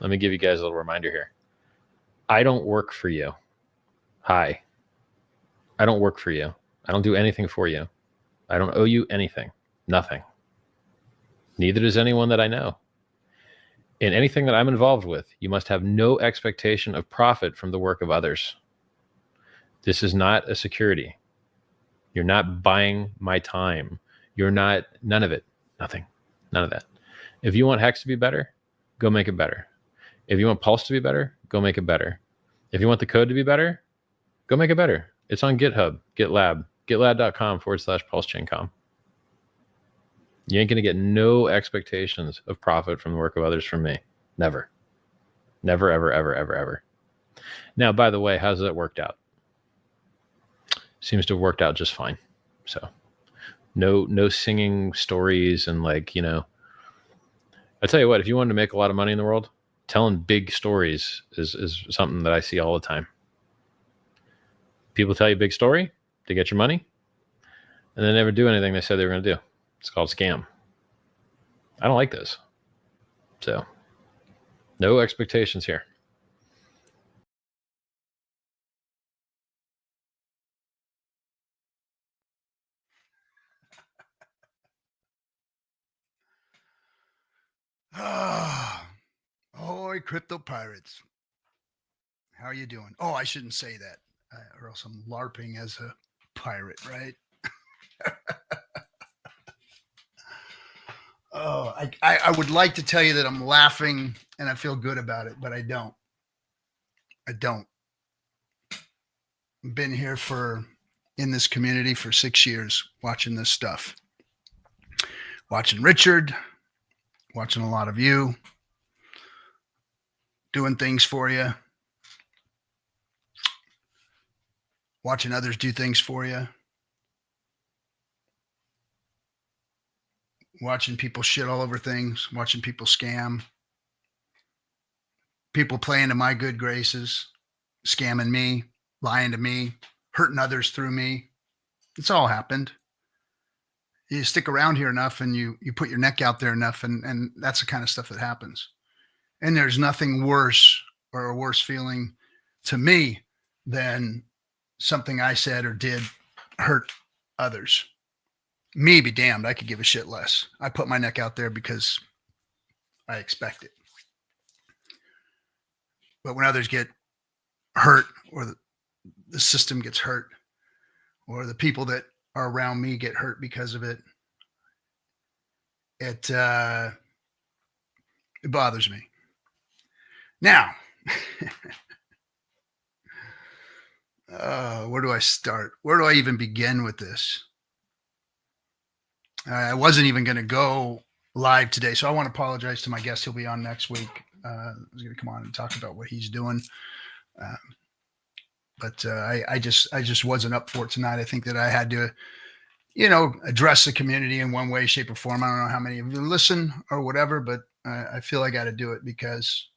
let me give you guys a little reminder here. I don't work for you. Hi. I don't work for you. I don't do anything for you. I don't owe you anything. Nothing. Neither does anyone that I know. In anything that I'm involved with, you must have no expectation of profit from the work of others. This is not a security. You're not buying my time. You're not, none of it. Nothing. None of that. If you want Hex to be better, go make it better. If you want Pulse to be better, go make it better. If you want the code to be better, go make it better. It's on GitHub, GitLab, gitlab.com/PulseChain.com. You ain't going to get no expectations of profit from the work of others from me. Never. Never, ever, ever, ever, ever. Now, by the way, how's that worked out? Seems to have worked out just fine. So no singing stories and like, you know, I tell you what, if you wanted to make a lot of money in the world, telling big stories is something that I see all the time. People tell you a big story to get your money, and they never do anything they said they were going to do. It's called scam. I don't like this. So no expectations here. Ahoy, crypto pirates. How are you doing? Oh, I shouldn't say that, or else I'm LARPing as a pirate, right? Oh, I would like to tell you that I'm laughing and I feel good about it, but I don't. I don't. I've been here in this community for 6 years, watching this stuff. Watching Richard, watching a lot of you, doing things for you, watching others do things for you, watching people shit all over things, watching people scam, people play into my good graces, scamming me, lying to me, hurting others through me. It's all happened. You stick around here enough and you put your neck out there enough, and that's the kind of stuff that happens. And there's nothing worse or a worse feeling to me than something I said or did hurt others. Me be damned, I could give a shit less. I put my neck out there because I expect it. But when others get hurt, or the system gets hurt, or the people that are around me get hurt because of it, it bothers me. Now, where do I start? Where do I even begin with this? I wasn't even going to go live today, so I want to apologize to my guest. He'll be on next week. He's going to come on and talk about what he's doing. But I just wasn't up for it tonight. I think that I had to, address the community in one way, shape, or form. I don't know how many of you listen or whatever, but I feel I got to do it because,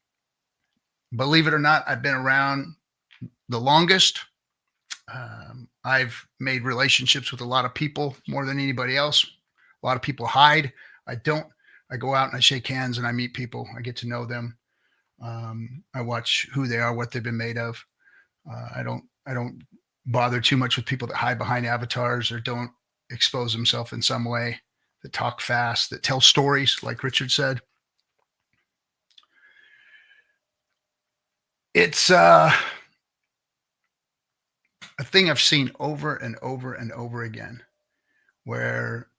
believe it or not, I've been around the longest. I've made relationships with a lot of people more than anybody else. A lot of people hide. I don't. I go out and I shake hands and I meet people. I get to know them. I watch who they are, what they've been made of. I don't bother too much with people that hide behind avatars or don't expose themselves in some way, that talk fast, that tell stories, like Richard said. It's a thing I've seen over and over and over again, where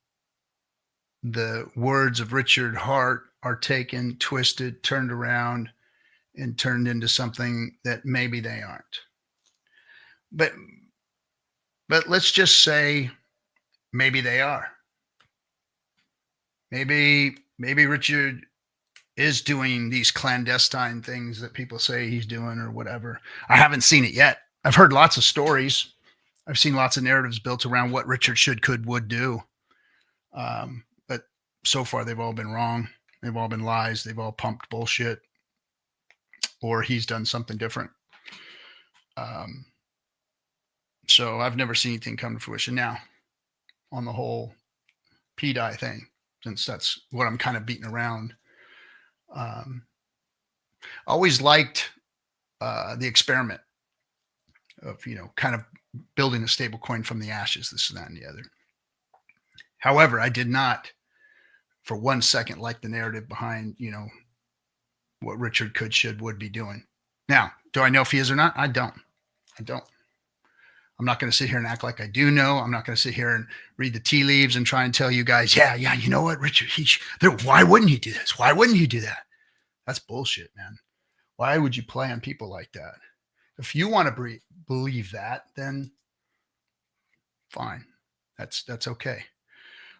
the words of Richard Hart are taken, twisted, turned around, and turned into something that maybe they aren't. But let's just say maybe they are. Maybe Richard is doing these clandestine things that people say he's doing or whatever. I haven't seen it yet. I've heard lots of stories. I've seen lots of narratives built around what Richard should, could, would do. But so far, they've all been wrong. They've all been lies. They've all pumped bullshit. Or he's done something different. So I've never seen anything come to fruition. Now, on the whole PDI thing, since that's what I'm kind of beating around, always liked the experiment of, kind of building a stable coin from the ashes, this and that and the other. However, I did not for 1 second like the narrative behind, what Richard could, should, would be doing. Now, do I know if he is or not? I don't. I'm not going to sit here and act like I do know. I'm not going to sit here and read the tea leaves and try and tell you guys, yeah, you know what, Richard, why wouldn't he do this? Why wouldn't he do that? That's bullshit, man. Why would you play on people like that? If you want to believe that, then fine. That's okay.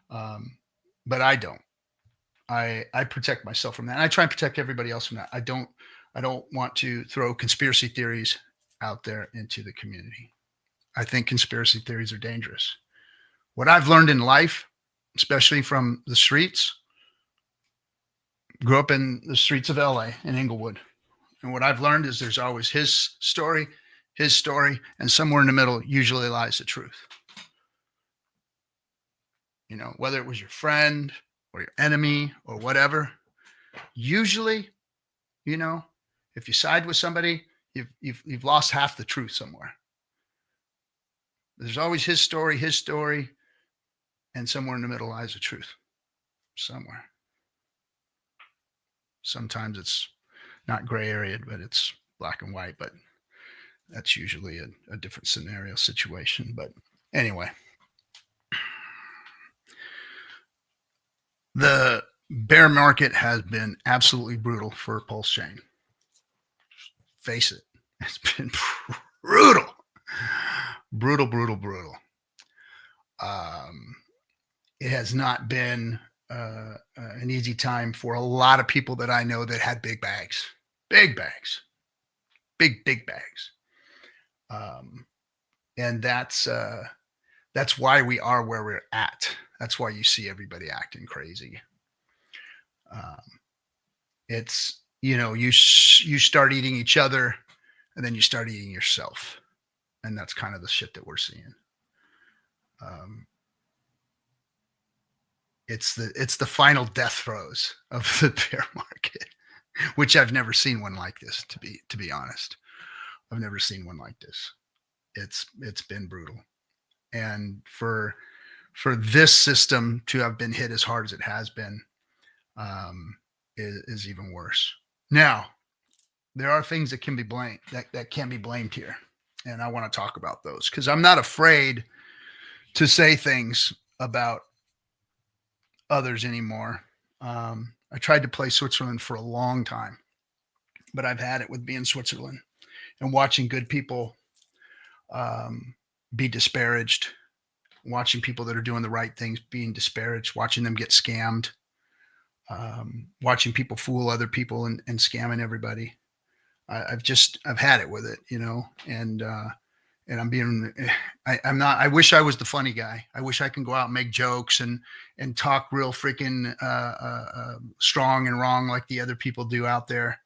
But I don't. I protect myself from that. And I try and protect everybody else from that. I don't want to throw conspiracy theories out there into the community. I think conspiracy theories are dangerous. What I've learned in life, especially from the streets, grew up in the streets of LA in Inglewood. And what I've learned is there's always his story, and somewhere in the middle usually lies the truth. Whether it was your friend or your enemy or whatever, usually, if you side with somebody, you've lost half the truth somewhere. There's always his story, and somewhere in the middle lies the truth. Somewhere. Sometimes it's not gray area, but it's black and white, but that's usually a different scenario situation. But anyway, the bear market has been absolutely brutal for PulseChain. Face it, it's been brutal. It has not been an easy time for a lot of people that I know that had big bags. And that's why we are where we're at. That's why you see everybody acting crazy. It's, you start eating each other, and then you start eating yourself. And that's kind of the shit that we're seeing. It's the final death throes of the bear market, which I've never seen one like this, to be honest. I've never seen one like this. It's been brutal. And for this system to have been hit as hard as it has been, is even worse. Now, there are things that can be blamed, that can be blamed here. And I want to talk about those because I'm not afraid to say things about others anymore. I tried to play Switzerland for a long time, but I've had it with being Switzerland and watching good people be disparaged, watching people that are doing the right things being disparaged, watching them get scammed, watching people fool other people and scamming everybody. I've had it with it, and I wish I was the funny guy. I wish I can go out and make jokes and talk real freaking strong and wrong like the other people do out there.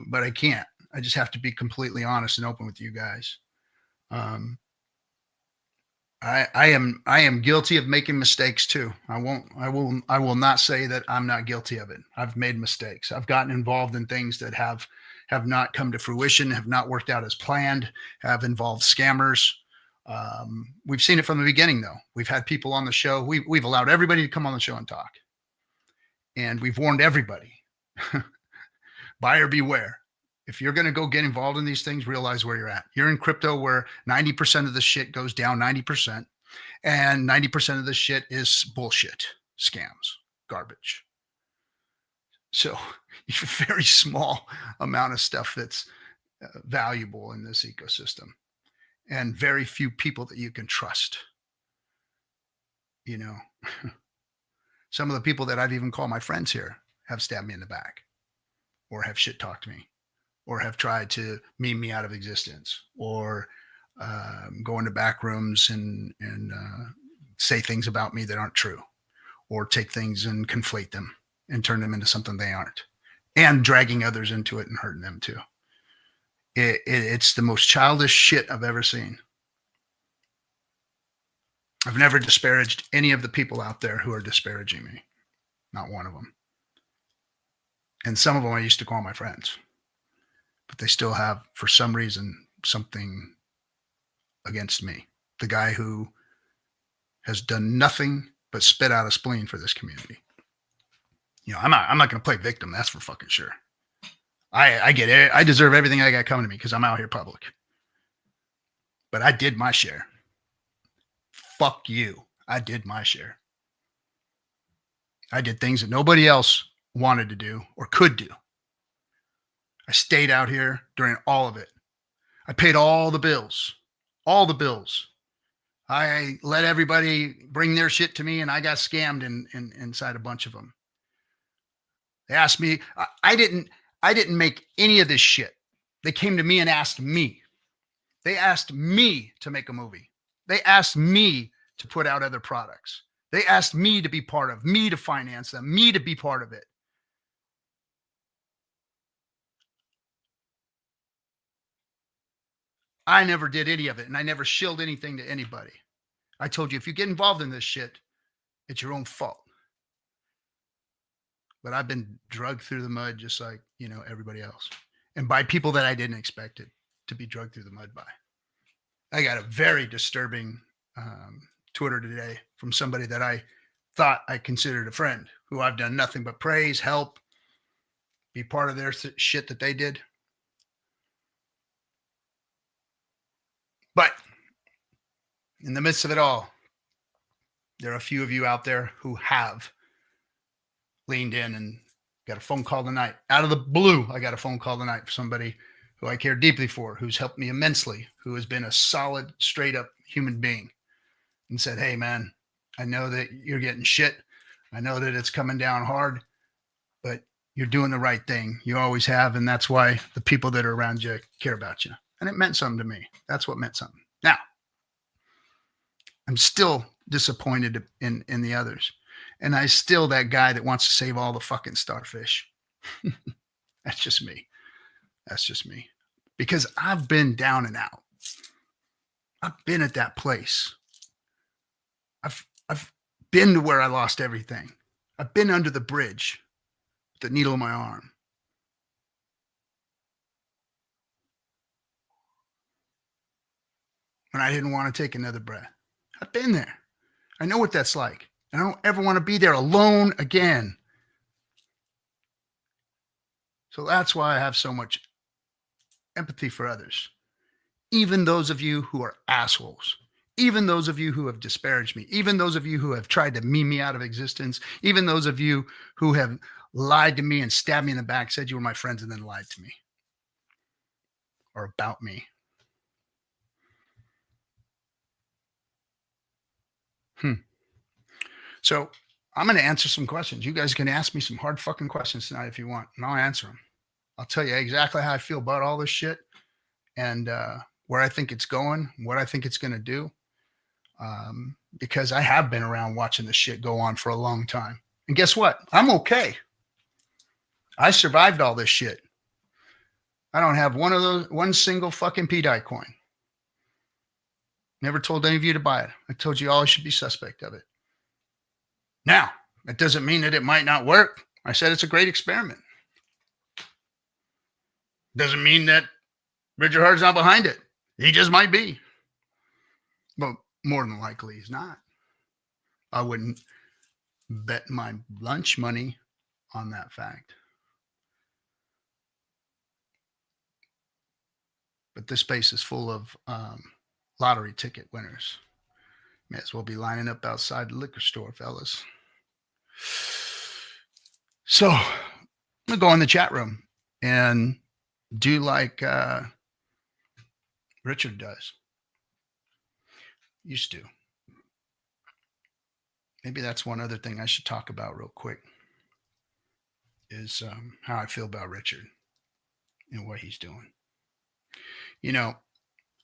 But I can't. I just have to be completely honest and open with you guys. I am guilty of making mistakes too. I will not say that I'm not guilty of it. I've made mistakes. I've gotten involved in things that have not come to fruition, have not worked out as planned, have involved scammers. We've seen it from the beginning, though. We've had people on the show. We've allowed everybody to come on the show and talk. And we've warned everybody, buyer beware. If you're going to go get involved in these things, realize where you're at. You're in crypto where 90% of the shit goes down 90%, and 90% of the shit is bullshit, scams, garbage. So you have a very small amount of stuff that's valuable in this ecosystem, and very few people that you can trust. Some of the people that I've even called my friends here have stabbed me in the back, or have shit talked me, or have tried to meme me out of existence, or go into back rooms and say things about me that aren't true, or take things and conflate them and turn them into something they aren't, and dragging others into it and hurting them too. It's the most childish shit I've ever seen. I've never disparaged any of the people out there who are disparaging me. Not one of them. And some of them I used to call my friends. but they still have, for some reason, something against me. The guy who has done nothing but spit out a spleen for this community. You know, I'm not going to play victim. That's for fucking sure. I get it. I deserve everything I got coming to me because I'm out here public. But I did my share. Fuck you. I did my share. I did things that nobody else wanted to do or could do. I stayed out here during all of it. I paid all the bills. All the bills. I let everybody bring their shit to me, and I got scammed inside a bunch of them. They asked me. I didn't make any of this shit. They came to me and asked me. They asked me to make a movie. They asked me to put out other products. They asked me to be part of, me to finance them, me to be part of it. I never did any of it, and I never shilled anything to anybody. I told you, if you get involved in this shit, it's your own fault. But I've been drugged through the mud just like, you know, everybody else. And by people that I didn't expect it to be drugged through the mud by. I got a very disturbing Twitter today from somebody that I thought I considered a friend, who I've done nothing but praise, help, be part of their shit that they did. But in the midst of it all, there are a few of you out there who have leaned in and got a phone call tonight. Out of the blue, I got a phone call tonight for somebody who I care deeply for, who's helped me immensely, who has been a solid, straight up human being, and said, hey, man, I know that you're getting shit. I know that it's coming down hard, but you're doing the right thing. You always have, and that's why the people that are around you care about you. And it meant something to me. That's what meant something. Now, I'm still disappointed in the others. And I still that guy that wants to save all the fucking starfish. That's just me. That's just me. Because I've been down and out. I've been at that place. I've been to where I lost everything. I've been under the bridge with the needle in my arm. When I didn't want to take another breath. I've been there. I know what that's like. And I don't ever want to be there alone again. So that's why I have so much empathy for others. Even those of you who are assholes. Even those of you who have disparaged me. Even those of you who have tried to meme me out of existence. Even those of you who have lied to me and stabbed me in the back, said you were my friends and then lied to me. Or about me. So I'm going to answer some questions. You guys can ask me some hard fucking questions tonight if you want, and I'll answer them. I'll tell you exactly how I feel about all this shit and where I think it's going, what I think it's going to do. Because I have been around watching this shit go on for a long time. And guess what? I'm okay. I survived all this shit. I don't have one single fucking PDI coin. Never told any of you to buy it. I told you all I should be suspect of it. Now, that doesn't mean that it might not work. I said it's a great experiment. Doesn't mean that Richard Hart's not behind it. He just might be. But more than likely, he's not. I wouldn't bet my lunch money on that fact. But this space is full of lottery ticket winners. May as well be lining up outside the liquor store, fellas. So I'm going to go in the chat room and do like Richard does. Used to. Maybe that's one other thing I should talk about real quick is how I feel about Richard and what he's doing. You know,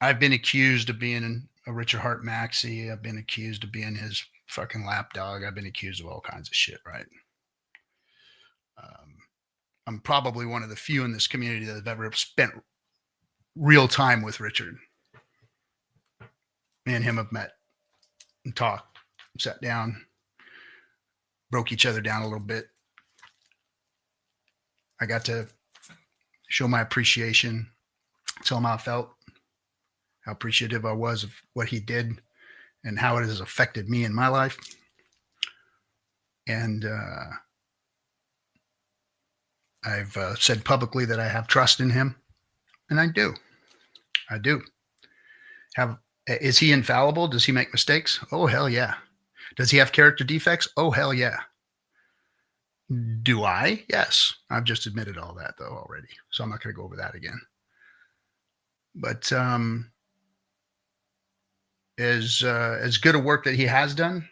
I've been accused of being a Richard Hart maxi. I've been accused of being his fucking lapdog. I've been accused of all kinds of shit, right? I'm probably one of the few in this community that have ever spent real time with Richard. Me and him have met and talked, sat down, broke each other down a little bit. I got to show my appreciation, tell him how I felt, how appreciative I was of what he did and how it has affected me in my life. And I've said publicly that I have trust in him, and I do. I do. Is he infallible? Does he make mistakes? Oh, hell yeah. Does he have character defects? Oh, hell yeah. Do I? Yes. I've just admitted all that, though, already. So I'm not going to go over that again. But as good a work that he has done,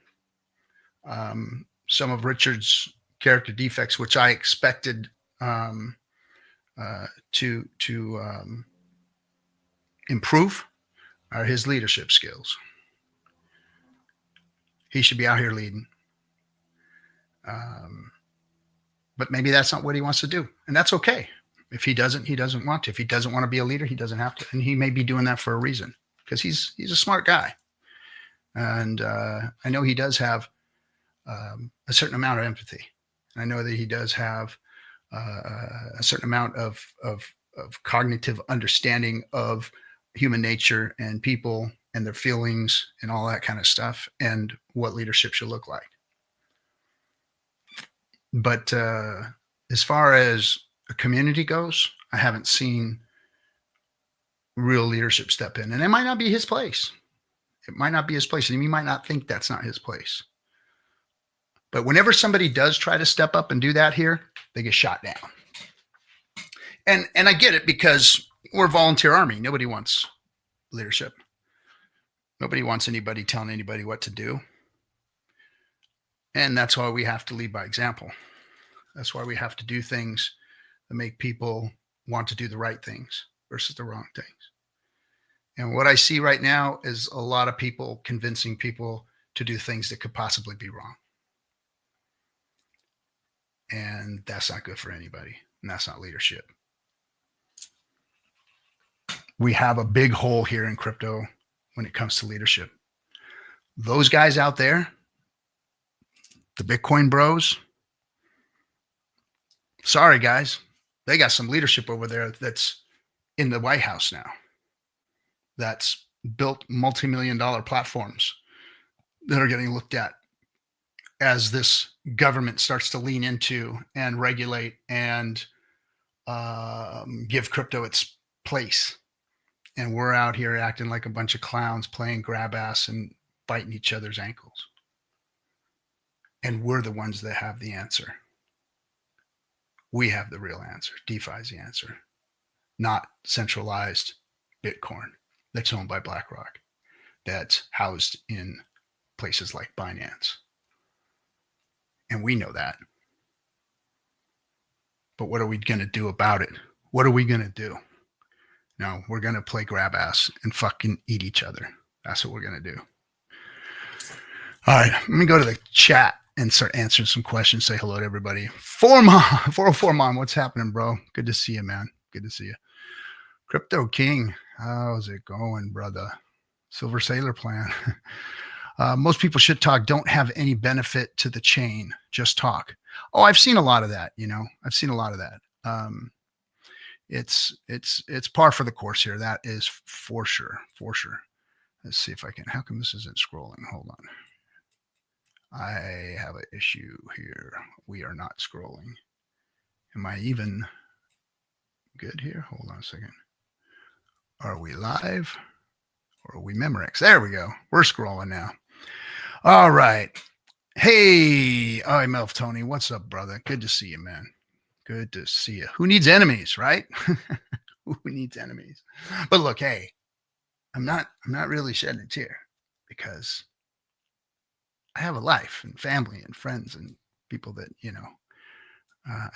some of Richard's character defects, which I expected to improve, are his leadership skills. He should be out here leading. But maybe that's not what he wants to do. And that's okay. If he doesn't want to. If he doesn't want to be a leader, he doesn't have to. And he may be doing that for a reason, because he's a smart guy. And I know he does have a certain amount of empathy. I know that he does have a certain amount of cognitive understanding of human nature and people and their feelings and all that kind of stuff, and what leadership should look like. But as far as a community goes, I haven't seen real leadership step in. And it might not be his place. It might not be his place. And he might not think that's not his place. But whenever somebody does try to step up and do that here, they get shot down. And I get it, because we're a volunteer army. Nobody wants leadership. Nobody wants anybody telling anybody what to do. And that's why we have to lead by example. That's why we have to do things that make people want to do the right things versus the wrong things. And what I see right now is a lot of people convincing people to do things that could possibly be wrong. And that's not good for anybody. And that's not leadership. We have a big hole here in crypto when it comes to leadership. Those guys out there, the Bitcoin bros, sorry guys, they got some leadership over there that's in the White House now, that's built multi-million-dollar platforms that are getting looked at as this government starts to lean into and regulate and give crypto its place. And we're out here acting like a bunch of clowns playing grab ass and biting each other's ankles. And we're the ones that have the answer. We have the real answer. DeFi is the answer, not centralized Bitcoin that's owned by BlackRock, that's housed in places like Binance. And we know that. But what are we going to do about it? What are we going to do? No, we're going to play grab ass and fucking eat each other. That's what we're going to do. All right, let me go to the chat and start answering some questions. Say hello to everybody. 404 Mom, what's happening, bro? Good to see you, man. Good to see you. Crypto King, how's it going, brother? Silver Sailor Plan. Most people should talk don't have any benefit to the chain, just talk. Oh, I've seen a lot of that. I've seen a lot of that. It's par for the course here. That is for sure. Let's see if I can. How come this isn't scrolling? Hold on. I have an issue here. We are not scrolling. Am I even good here? Hold on a second. Are we live or are we Memorex? There we go. We're scrolling now. All right. Hey, hi, Melf Tony. What's up, brother? Good to see you, man. Good to see you. Who needs enemies, right? Who needs enemies? But look, hey, I'm not really shedding a tear, because I have a life and family and friends and people that,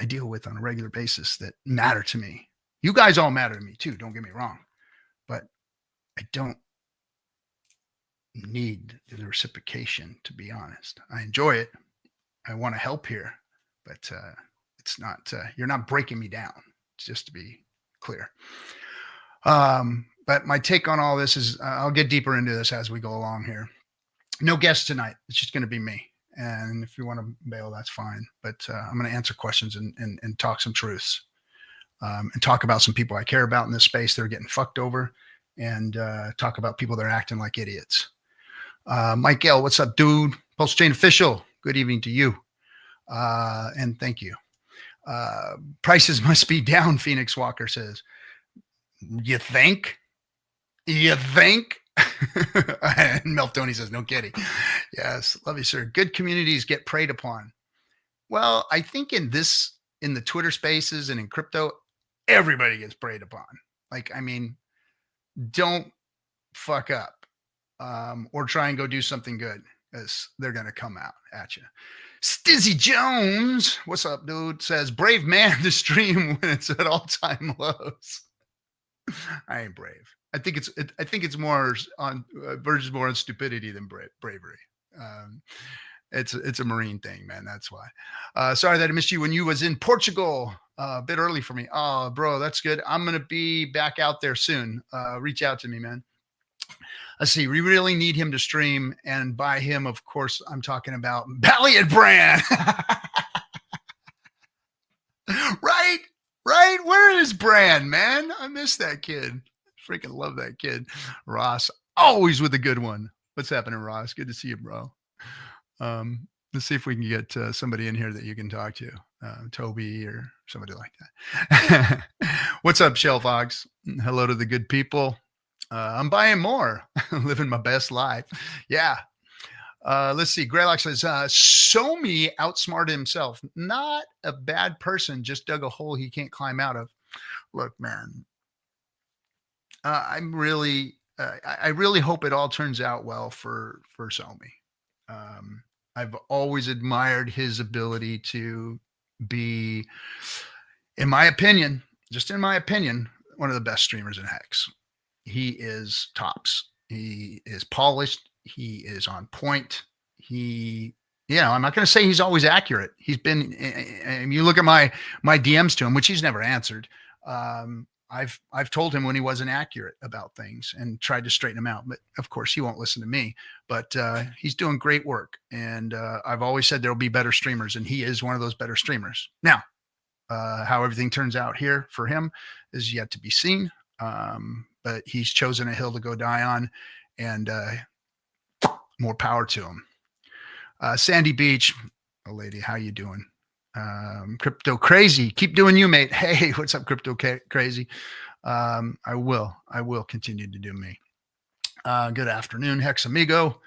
I deal with on a regular basis that matter to me. You guys all matter to me too. Don't get me wrong, but I don't need the reciprocation, to be honest. I enjoy it. I want to help here, but it's not, you're not breaking me down, just to be clear. But my take on all this is, I'll get deeper into this as we go along here. No guests tonight. It's just going to be me. And if you want to bail, that's fine. But I'm going to answer questions and talk some truths. and talk about some people I care about in this space that are getting fucked over, and talk about people that are acting like idiots. Mike L, what's up, dude? PulseChain official. Good evening to you. And thank you. Prices must be down, Phoenix Walker says. You think? You think? And Meltoni says, no kidding. Yes, love you, sir. Good communities get preyed upon. Well, I think in the Twitter spaces and in crypto, everybody gets preyed upon. Like, I mean, don't fuck up or try and go do something good, as they're going to come out at you. Stizzy Jones, what's up, dude? Says, brave man to stream when it's at all-time lows. I ain't brave. I think it's more on verges more on stupidity than bravery. It's a Marine thing, man. That's why. Sorry that I missed you when you was in Portugal. A bit early for me. Oh, bro, that's good. I'm gonna be back out there soon. Reach out to me, man. Let's see. We really need him to stream, and by him, of course, I'm talking about Balliot Brand. Right? Where is Brand, man? I miss that kid. Freaking love that kid. Ross, always with a good one. What's happening, Ross? Good to see you, bro. Let's see if we can get somebody in here that you can talk to. Toby or somebody like that. What's up, Shell Fox? Hello to the good people. I'm buying more. Living my best life. Yeah. Let's see. Greylock says, Somi outsmarted himself. Not a bad person, just dug a hole he can't climb out of. Look, man, I really hope it all turns out well for Somi. I've always admired his ability to be, in my opinion, one of the best streamers in Hex. He is tops. He is polished. He is on point. I'm not going to say he's always accurate. He's been, and you look at my DMs to him, which he's never answered. I've told him when he wasn't accurate about things and tried to straighten him out, but of course he won't listen to me. But he's doing great work, and I've always said there'll be better streamers, and he is one of those better streamers. Now, how everything turns out here for him is yet to be seen. But he's chosen a hill to go die on, and more power to him. Sandy Beach, oh lady, how you doing? Crypto Crazy, keep doing you, mate. Hey, what's up, Crypto Crazy? I will continue to do me. Good afternoon, Hex Amigo.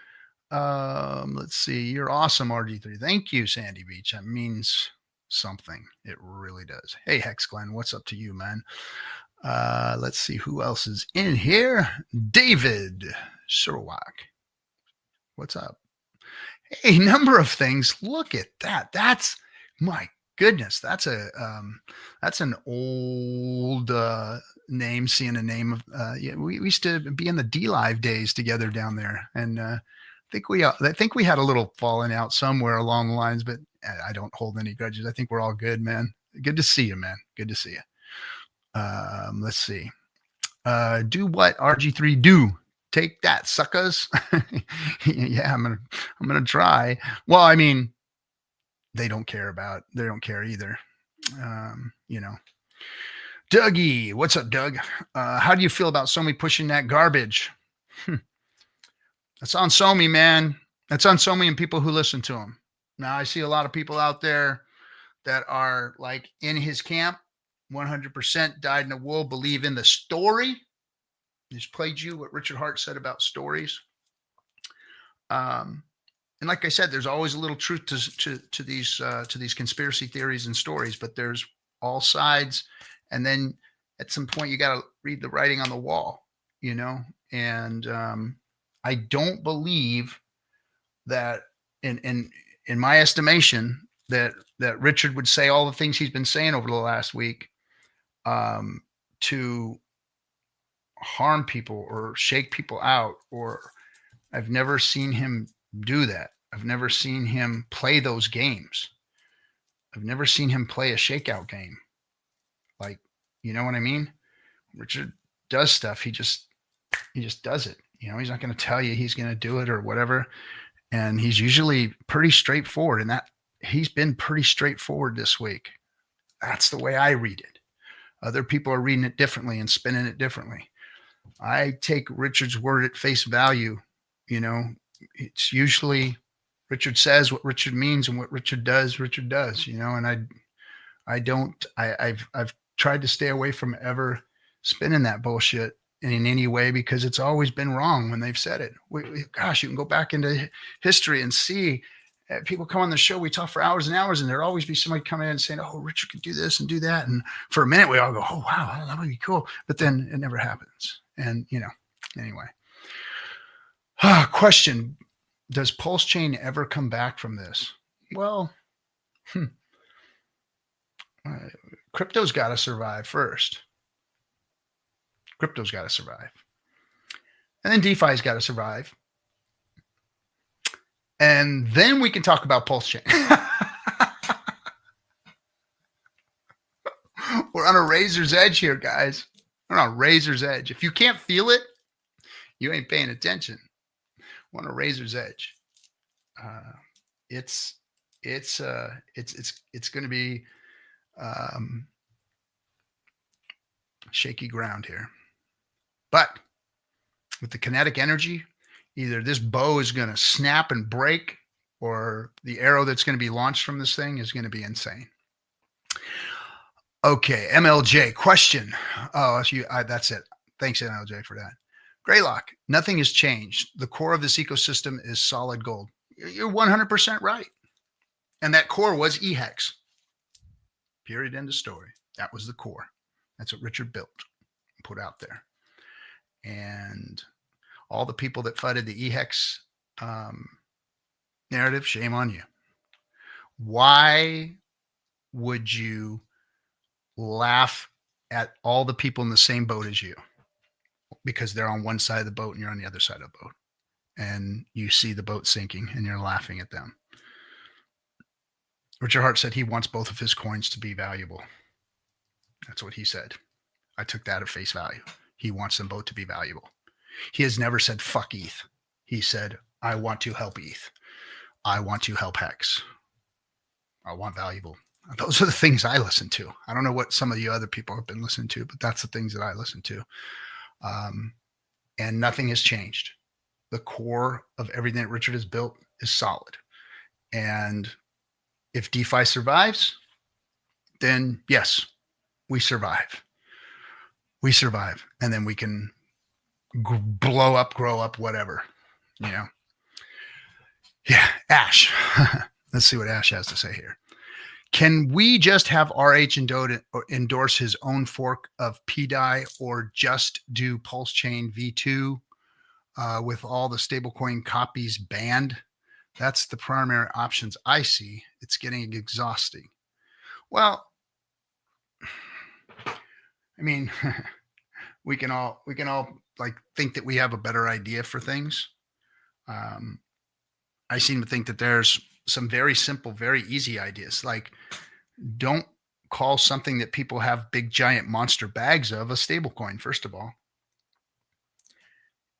Let's see, you're awesome, RG3. Thank you, Sandy Beach. That means something. It really does. Hey, Hex Glenn, what's up to you, man? Let's see who else is in here. David Surwak, what's up? Hey, number of things. Look at that. That's, my goodness, that's an old name. Seeing a name of we used to be in the D Live days together down there, and I think we had a little falling out somewhere along the lines, but I don't hold any grudges. I think we're all good, man. Good to see you, man. Good to see you. Let's see. Do what RG3 do? Take that, suckers. Yeah, I'm gonna try. Well, I mean, they don't care either. Dougie, what's up, Doug? How do you feel about Somi pushing that garbage? That's on Somi, man. That's on Somi and people who listen to him. Now, I see a lot of people out there that are like in his camp, 100% dyed in a wool, believe in the story. Just played you what Richard Hart said about stories. And like I said, there's always a little truth to these conspiracy theories and stories, but there's all sides. And then at some point you got to read the writing on the wall, and I don't believe that in my estimation that Richard would say all the things he's been saying over the last week to harm people or shake people out, or I've never seen him do that. I've never seen him play those games. I've never seen him play a shakeout game. Like, you know what I mean? Richard does stuff. He just does it. He's not going to tell you he's going to do it or whatever. And he's usually pretty straightforward, and that he's been pretty straightforward this week. That's the way I read it. Other people are reading it differently and spinning it differently. I take Richard's word at face value. You know, it's usually Richard says what Richard means, and what Richard does, you know, and I've tried to stay away from ever spinning that bullshit in any way, because it's always been wrong when they've said it. Gosh, you can go back into history and see people come on the show. We talk for hours and hours, and there'll always be somebody coming in and saying, "Oh, Richard could do this and do that." And for a minute, we all go, "Oh, wow, that would be cool." But then it never happens. And, you know, anyway. Question: does PulseChain ever come back from this? Well, crypto's got to survive first. Crypto's got to survive. And then DeFi's got to survive. And then we can talk about PulseChain. We're on a razor's edge here, guys. We're on a razor's edge. If you can't feel it, you ain't paying attention. We're on a razor's edge. It's going to be shaky ground here. But with the kinetic energy, either this bow is going to snap and break, or the arrow that's going to be launched from this thing is going to be insane. Okay, MLJ question. Oh, that's it. Thanks, MLJ, for that. Greylock, nothing has changed. The core of this ecosystem is solid gold. You're 100% right. And that core was eHex. Period, end of story. That was the core. That's what Richard built and put out there. And all the people that flooded the eHex narrative, shame on you. Why would you laugh at all the people in the same boat as you? Because they're on one side of the boat and you're on the other side of the boat. And you see the boat sinking and you're laughing at them. Richard Hart said he wants both of his coins to be valuable. That's what he said. I took that at face value. He wants them both to be valuable. He has never said fuck ETH. He said, I want to help ETH. I want to help Hex. I want valuable. Those are the things I listen to. I don't know what some of you other people have been listening to, but that's the things that I listen to. And nothing has changed. The core of everything that Richard has built is solid. And if DeFi survives, then yes, we survive. We survive. And then we can blow up, grow up, whatever, you know. Yeah, Ash. Let's see what Ash has to say here. Can we just have RH endorse his own fork of PDI, or just do PulseChain V2 with all the stablecoin copies banned? That's the primary options I see. It's getting exhausting. Well, I mean, we can all like think that we have a better idea for things. I seem to think that there's some very simple, very easy ideas. Like, don't call something that people have big, giant monster bags of a stablecoin, first of all.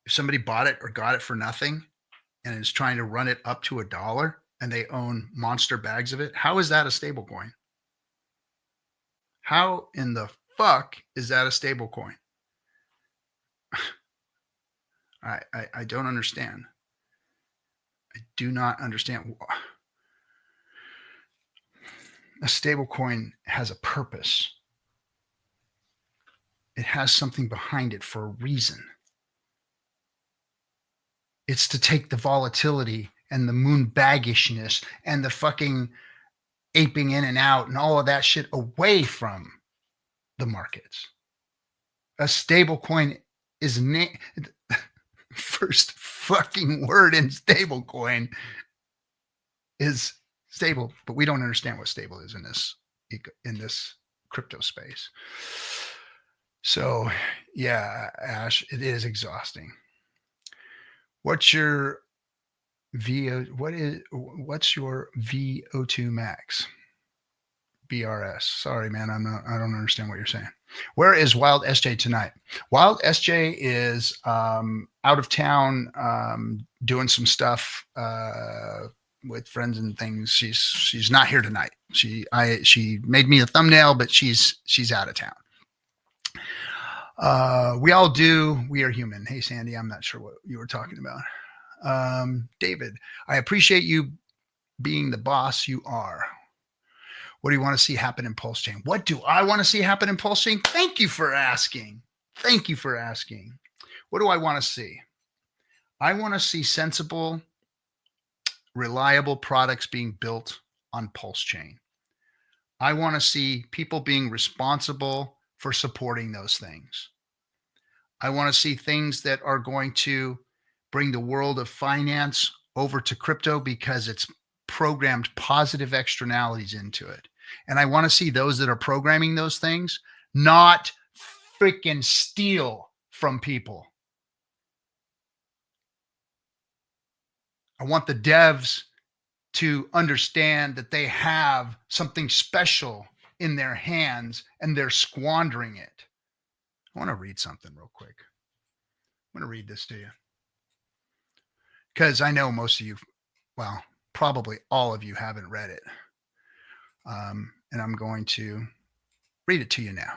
If somebody bought it or got it for nothing and is trying to run it up to $1 and they own monster bags of it, how is that a stablecoin? How in the fuck is that a stablecoin? I don't understand. I do not understand. A stablecoin has a purpose. It has something behind it for a reason. It's to take the volatility and the moon baggishness and the fucking aping in and out and all of that shit away from the markets. A stablecoin is first fucking word in stablecoin is stable, but we don't understand what stable is in this crypto space. So yeah, Ash, it is exhausting. What's your what's your VO2 max? BRS. Sorry, man, I don't understand what you're saying. Where is Wild SJ tonight? Wild SJ is out of town doing some stuff with friends and things. She's not here tonight. She made me a thumbnail, but she's out of town. We all do. We are human. Hey, Sandy, I'm not sure what you were talking about. David, I appreciate you being the boss you are. What do you want to see happen in PulseChain? What do I want to see happen in PulseChain? Thank you for asking. Thank you for asking. What do I want to see? I want to see sensible, reliable products being built on PulseChain. I want to see people being responsible for supporting those things. I want to see things that are going to bring the world of finance over to crypto because it's programmed positive externalities into it. And I want to see those that are programming those things not freaking steal from people. I want the devs to understand that they have something special in their hands and they're squandering it. I want to read something real quick. I'm going to read this to you because I know most of you, well, probably all of you haven't read it. And I'm going to read it to you now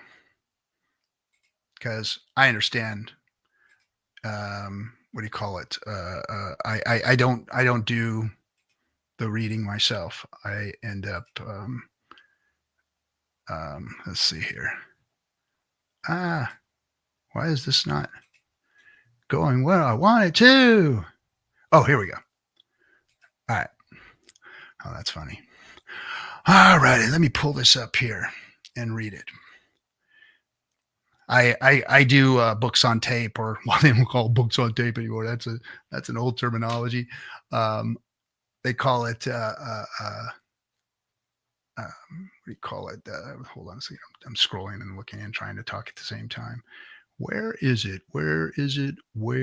because I understand. What do you call it? I don't do the reading myself. I end up, let's see here. Why is this not going where I want it to? Oh, here we go. All right. Oh, that's funny. All righty. Let me pull this up here and read it. I do books on tape, or well, they don't call books on tape anymore. That's an old terminology. They call it what do you call it? Hold on a second. I'm scrolling and looking and trying to talk at the same time. Where is it? Where is it? Where?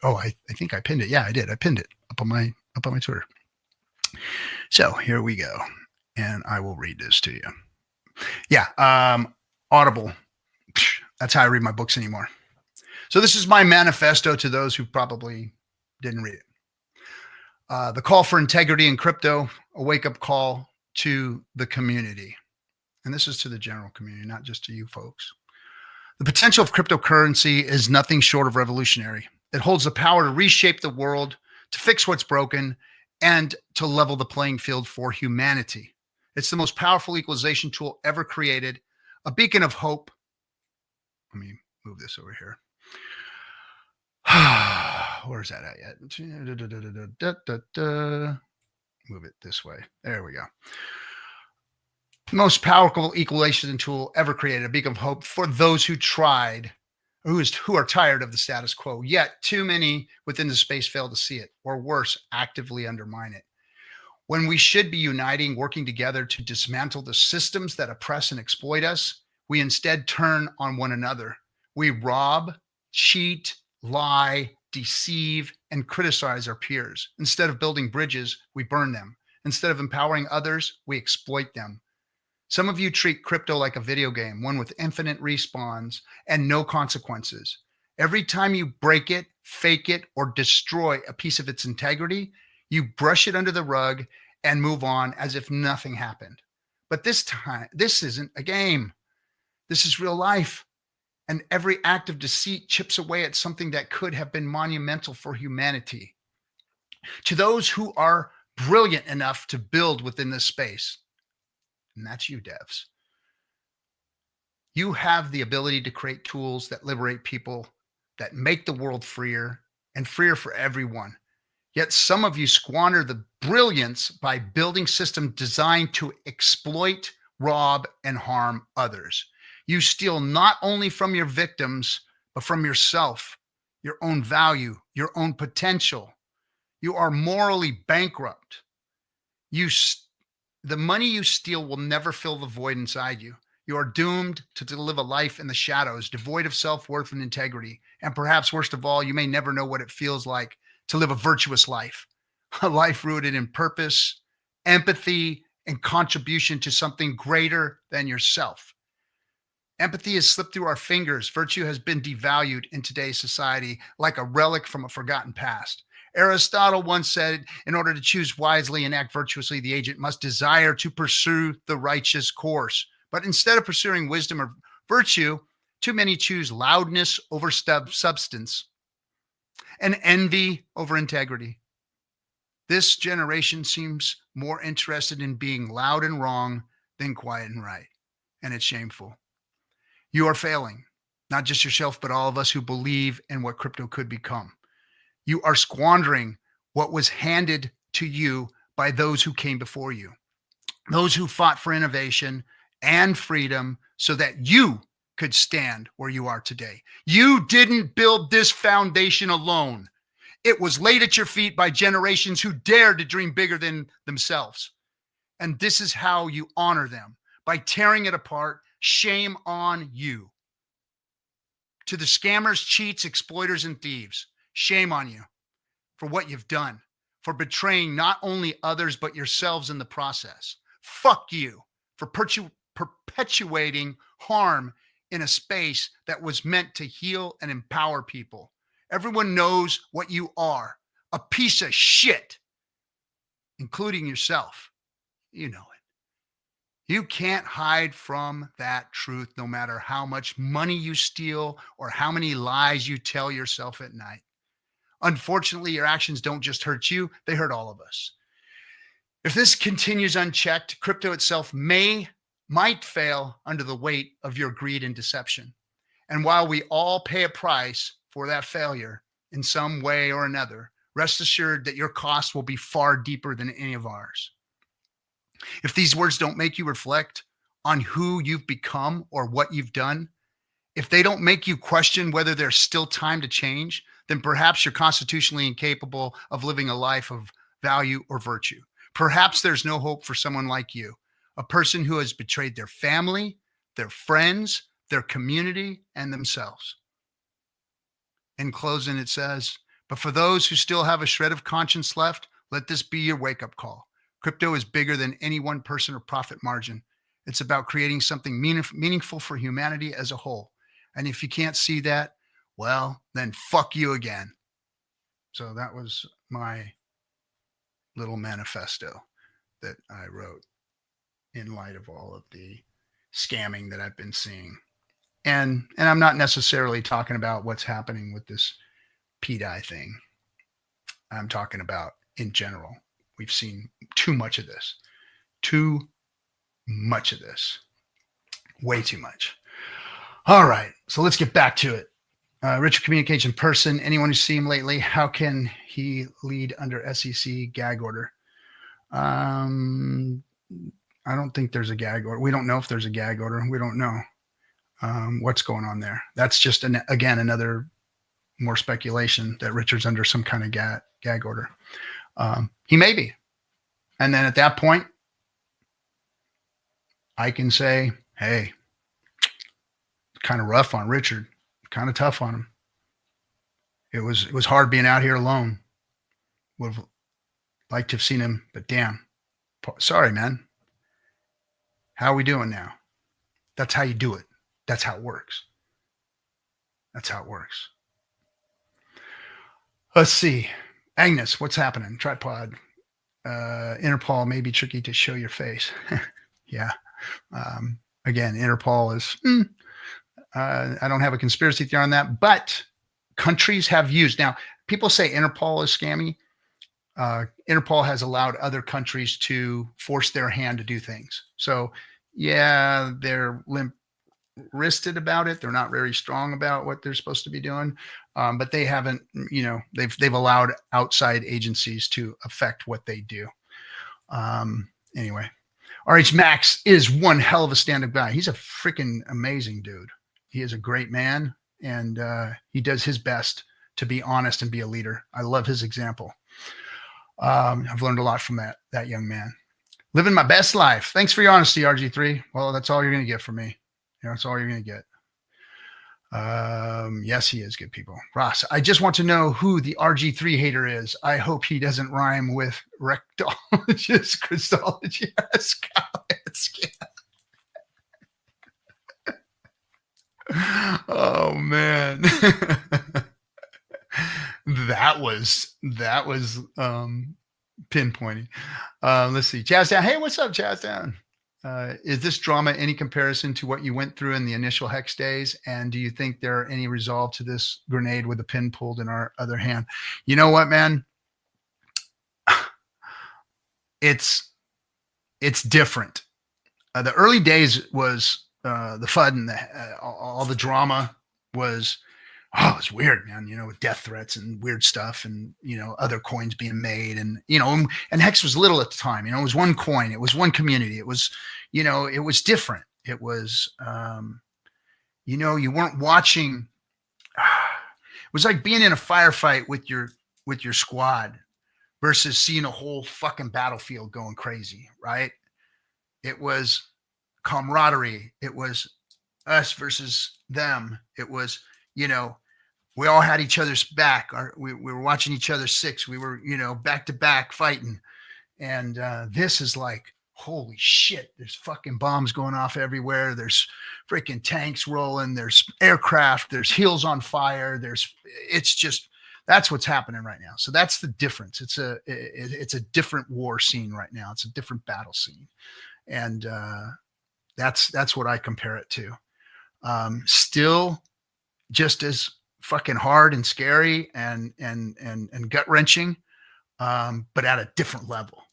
Oh, I think I pinned it. Yeah, I did. I pinned it up on my Twitter. So here we go, and I will read this to you. Yeah, Audible. That's how I read my books anymore. So this is my manifesto to those who probably didn't read it. The call for integrity in crypto, a wake-up call to the community. And this is to the general community, not just to you folks. The potential of cryptocurrency is nothing short of revolutionary. It holds the power to reshape the world, to fix what's broken, and to level the playing field for humanity. It's the most powerful equalization tool ever created, a beacon of hope. Let me move this over here. Where's that at yet? Move it this way. There we go. Most powerful equalization tool ever created, a beacon of hope for those who tried, who are tired of the status quo. Yet too many within the space fail to see it, or worse, actively undermine it. When we should be uniting, working together to dismantle the systems that oppress and exploit us, we instead turn on one another. We rob, cheat, lie, deceive, and criticize our peers. Instead of building bridges, we burn them. Instead of empowering others, we exploit them. Some of you treat crypto like a video game, one with infinite respawns and no consequences. Every time you break it, fake it, or destroy a piece of its integrity, you brush it under the rug and move on as if nothing happened. But this time, this isn't a game. This is real life. And every act of deceit chips away at something that could have been monumental for humanity. To those who are brilliant enough to build within this space, and that's you, devs, you have the ability to create tools that liberate people, that make the world freer and freer for everyone. Yet some of you squander the brilliance by building systems designed to exploit, rob, and harm others. You steal not only from your victims, but from yourself, your own value, your own potential. You are morally bankrupt. The money you steal will never fill the void inside you. You are doomed to live a life in the shadows, devoid of self-worth and integrity. And perhaps worst of all, you may never know what it feels like to live a virtuous life, a life rooted in purpose, empathy, and contribution to something greater than yourself. Empathy has slipped through our fingers. Virtue has been devalued in today's society like a relic from a forgotten past. Aristotle once said, in order to choose wisely and act virtuously, the agent must desire to pursue the righteous course. But instead of pursuing wisdom or virtue, too many choose loudness over substance and envy over integrity. This generation seems more interested in being loud and wrong than quiet and right. And it's shameful. You are failing, not just yourself, but all of us who believe in what crypto could become. You are squandering what was handed to you by those who came before you, those who fought for innovation and freedom so that you could stand where you are today. You didn't build this foundation alone. It was laid at your feet by generations who dared to dream bigger than themselves. And this is how you honor them, by tearing it apart. Shame on you. To the scammers, cheats, exploiters, and thieves, shame on you for what you've done, for betraying not only others, but yourselves in the process. Fuck you for perpetuating harm in a space that was meant to heal and empower people. Everyone knows what you are, a piece of shit, including yourself. You know it. You can't hide from that truth, no matter how much money you steal or how many lies you tell yourself at night. Unfortunately, your actions don't just hurt you, they hurt all of us. If this continues unchecked, crypto itself might fail under the weight of your greed and deception. And while we all pay a price for that failure in some way or another, rest assured that your cost will be far deeper than any of ours. If these words don't make you reflect on who you've become or what you've done, if they don't make you question whether there's still time to change, then perhaps you're constitutionally incapable of living a life of value or virtue. Perhaps there's no hope for someone like you, a person who has betrayed their family, their friends, their community, and themselves. In closing, it says, but for those who still have a shred of conscience left, let this be your wake-up call. Crypto is bigger than any one person or profit margin. It's about creating something meaningful for humanity as a whole. And if you can't see that, well, then fuck you again. So that was my little manifesto that I wrote in light of all of the scamming that I've been seeing. And I'm not necessarily talking about what's happening with this PDI thing. I'm talking about in general. We've seen too much of this. Too much of this. Way too much. All right. So let's get back to it. Richard Communication person, anyone who's seen him lately, how can he lead under SEC gag order? I don't think there's a gag order. We don't know if there's a gag order. We don't know what's going on there. That's just, again, another more speculation that Richard's under some kind of gag order. He may be. And then at that point, I can say, hey, kind of rough on Richard, kind of tough on him. It was hard being out here alone. Would have liked to have seen him, but damn. Sorry, man. How are we doing now? That's how you do it. That's how it works. That's how it works. Let's see. Agnes, what's happening? Tripod. Interpol may be tricky to show your face. Yeah. Again, Interpol is, I don't have a conspiracy theory on that, but countries have used. Now, people say Interpol is scammy. Interpol has allowed other countries to force their hand to do things. So, yeah, they're limp-wristed about it. They're not very strong about what they're supposed to be doing. But they haven't, they've allowed outside agencies to affect what they do. Anyway, RH Max is one hell of a stand-up guy. He's a freaking amazing dude. He is a great man, and he does his best to be honest and be a leader. I love his example. I've learned a lot from that young man. Living my best life. Thanks for your honesty, RG3. Well, that's all you're going to get from me. That's all you're going to get. Yes, he is good people. Ross, I just want to know who the RG3 hater is. I hope he doesn't rhyme with rectologist, Christology. Oh man. that was pinpointing. Let's see. Chazdown. Hey, what's up, Chazdown? Is this drama any comparison to what you went through in the initial Hex days? And do you think there are any resolve to this grenade with a pin pulled in our other hand? You know what, man? It's different. The early days was the FUD and all the drama was, oh, it's weird, man, with death threats and weird stuff and, other coins being made and, and Hex was little at the time, it was one coin. It was one community. It was, it was different. It was, you weren't watching. It was like being in a firefight with your squad versus seeing a whole fucking battlefield going crazy, right? It was camaraderie. It was us versus them. It was, we all had each other's back. We were watching each other six. We were, back to back fighting. And this is like, holy shit, there's fucking bombs going off everywhere. There's freaking tanks rolling. There's aircraft. There's hills on fire. It's just, that's what's happening right now. So that's the difference. It's a different war scene right now. It's a different battle scene. And that's what I compare it to. Still just as fucking hard and scary and gut wrenching, but at a different level,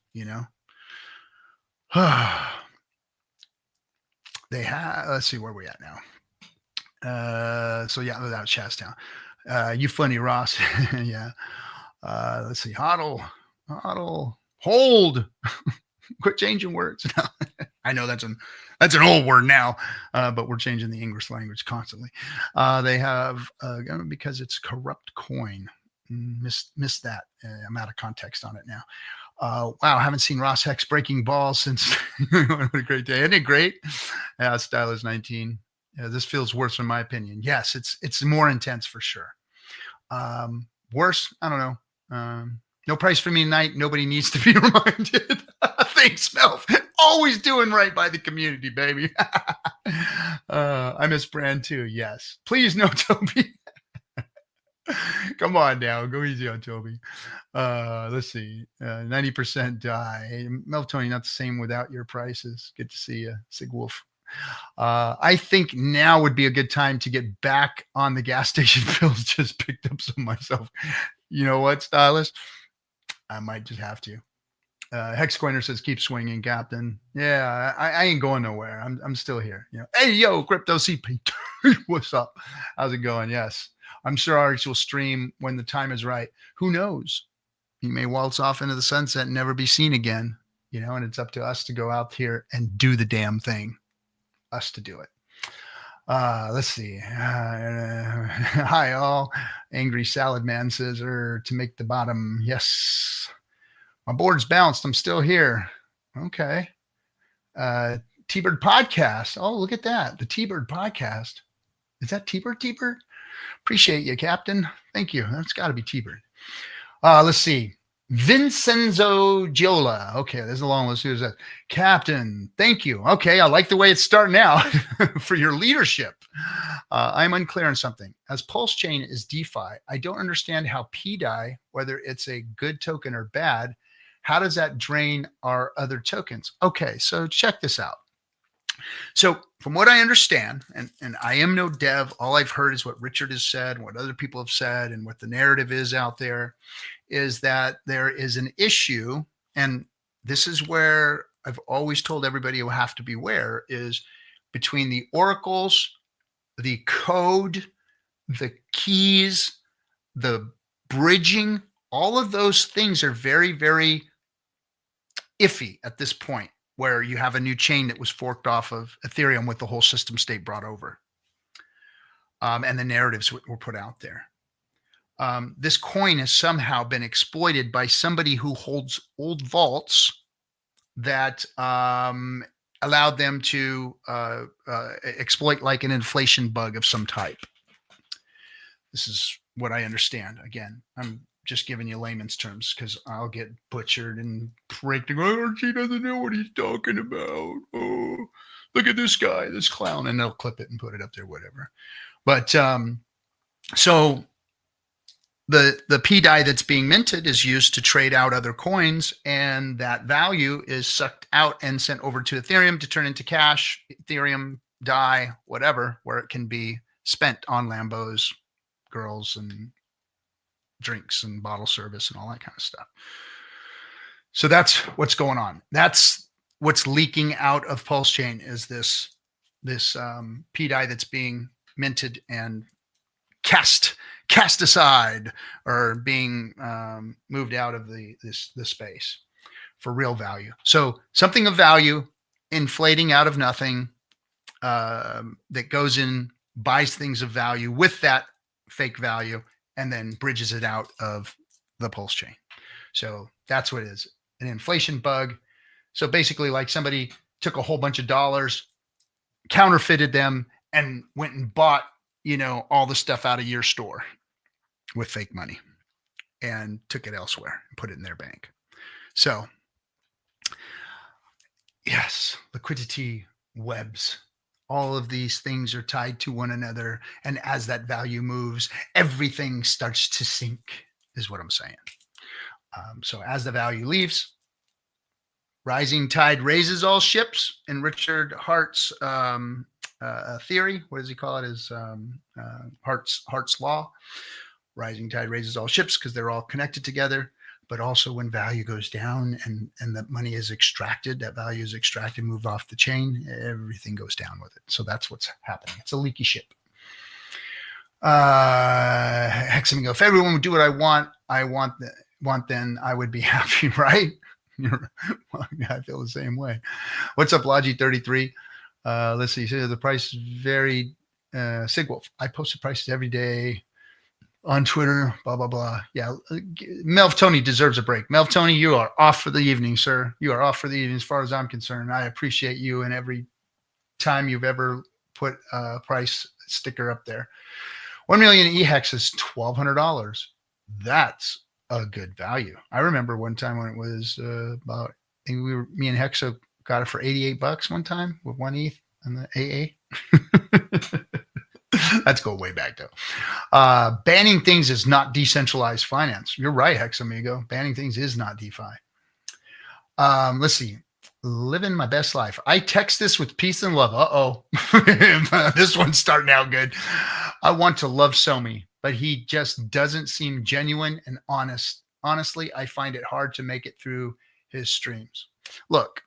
They have, let's see where we at now. So yeah, without Chastown. You funny, Ross. Yeah. Let's see. Hodl, hold. Quit changing words. I know that's an old word now, but we're changing the English language constantly. They have because it's corrupt coin. Missed that. I'm out of context on it now. Wow, haven't seen Ross Hex breaking balls since. What a great day! Isn't it great? Yeah, style is 19. Yeah, this feels worse in my opinion. Yes, it's more intense for sure. Worse, I don't know. No price for me tonight. Nobody needs to be reminded. Thanks, Melf. Always doing right by the community, baby. I miss Brand too. Yes. Please, no, Toby. Come on now. Go easy on Toby. Let's see. 90% die. Melf Tony, not the same without your prices. Good to see you, Sig Wolf. I think now would be a good time to get back on the gas station pills. Just picked up some myself. You know what, Stylist? I might just have to. Hexcoiner says, keep swinging, Captain. Yeah, I ain't going nowhere. I'm still here. Hey, yo, Crypto CP. What's up? How's it going? Yes. I'm sure Arch will stream when the time is right. Who knows? He may waltz off into the sunset and never be seen again. And it's up to us to go out here and do the damn thing. Us to do it. Let's see. Hi, all. Angry Salad Man says, to make the bottom. Yes. My board's bounced. I'm still here. Okay. T-Bird Podcast. Oh, look at that. The T-Bird Podcast. Is that T-Bird? T-Bird? Appreciate you, Captain. Thank you. That's got to be T-Bird. Let's see. Vincenzo Giola. Okay, there's a long list. Who's that? Captain, thank you. Okay, I like the way it's starting out for your leadership. I'm unclear on something. As PulseChain is DeFi, I don't understand how PDI, whether it's a good token or bad, how does that drain our other tokens? Okay, so check this out. So from what I understand, and I am no dev, all I've heard is what Richard has said, what other people have said, and what the narrative is out there, is that there is an issue, and this is where I've always told everybody you have to beware, is between the oracles, the code, the keys, the bridging, all of those things are very, very iffy at this point, where you have a new chain that was forked off of Ethereum with the whole system state brought over. And the narratives were put out there. This coin has somehow been exploited by somebody who holds old vaults that allowed them to exploit like an inflation bug of some type. This is what I understand. Again, I'm just giving you layman's terms because I'll get butchered and breaking. Oh, he doesn't know what he's talking about. Oh, look at this guy, this clown, and they'll clip it and put it up there, whatever. But so the P dye that's being minted is used to trade out other coins, and that value is sucked out and sent over to Ethereum to turn into cash, Ethereum, dye, whatever, where it can be spent on Lambos, girls, and drinks and bottle service and all that kind of stuff. So that's what's going on. That's what's leaking out of PulseChain, is this P dye that's being minted and cast aside, or being moved out of the space for real value. So something of value inflating out of nothing, that goes in, buys things of value with that fake value, and then bridges it out of the PulseChain. So that's what it is, an inflation bug. So basically, like somebody took a whole bunch of dollars, counterfeited them, and went and bought, all the stuff out of your store with fake money and took it elsewhere and put it in their bank. So yes, liquidity webs, all of these things are tied to one another. And as that value moves, everything starts to sink, is what I'm saying. So as the value leaves, rising tide raises all ships. In Richard Hart's theory, what does he call it? His Hart's law. Rising tide raises all ships because they're all connected together. But also when value goes down and the money is extracted, that value is extracted, moved off the chain, everything goes down with it. So that's what's happening. It's a leaky ship. Hexicans, if everyone would do what I want, then I would be happy, right? I feel the same way. What's up, Logi33? Let's see. So the price varied. Sigwolf, I post the prices every day on Twitter, blah, blah, blah. Yeah. Melv Tony deserves a break. Melv Tony, you are off for the evening, sir. You are off for the evening as far as I'm concerned. I appreciate you, and every time you've ever put a price sticker up there. 1 million EHEX is $1,200. That's a good value. I remember one time when it was about, me and Hexa got it for $88 one time with 1 ETH and the AA. Let's go way back though. Banning things is not decentralized finance. You're right, Hex Amigo. Banning things is not DeFi. Let's see. Living my best life. I text this with peace and love. This one's starting out good. I want to love Somi, but he just doesn't seem genuine and honest. Honestly, I find it hard to make it through his streams. Look,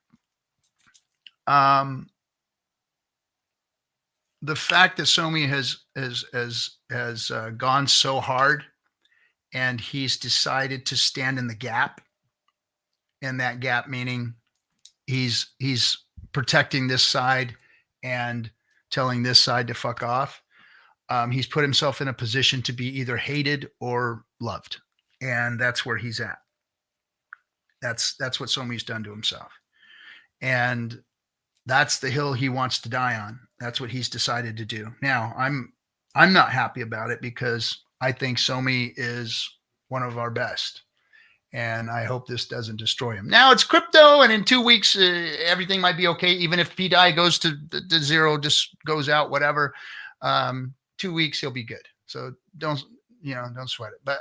the fact that Somi has gone so hard, and he's decided to stand in the gap, and that gap meaning he's protecting this side and telling this side to fuck off. He's put himself in a position to be either hated or loved, and that's where he's at. That's what Somi's done to himself, and that's the hill he wants to die on. That's what he's decided to do. Now, I'm not happy about it, because I think Somi is one of our best, and I hope this doesn't destroy him. Now it's crypto, and in 2 weeks, everything might be okay. Even if PDI goes to zero, just goes out, whatever. 2 weeks, he'll be good. So don't sweat it. But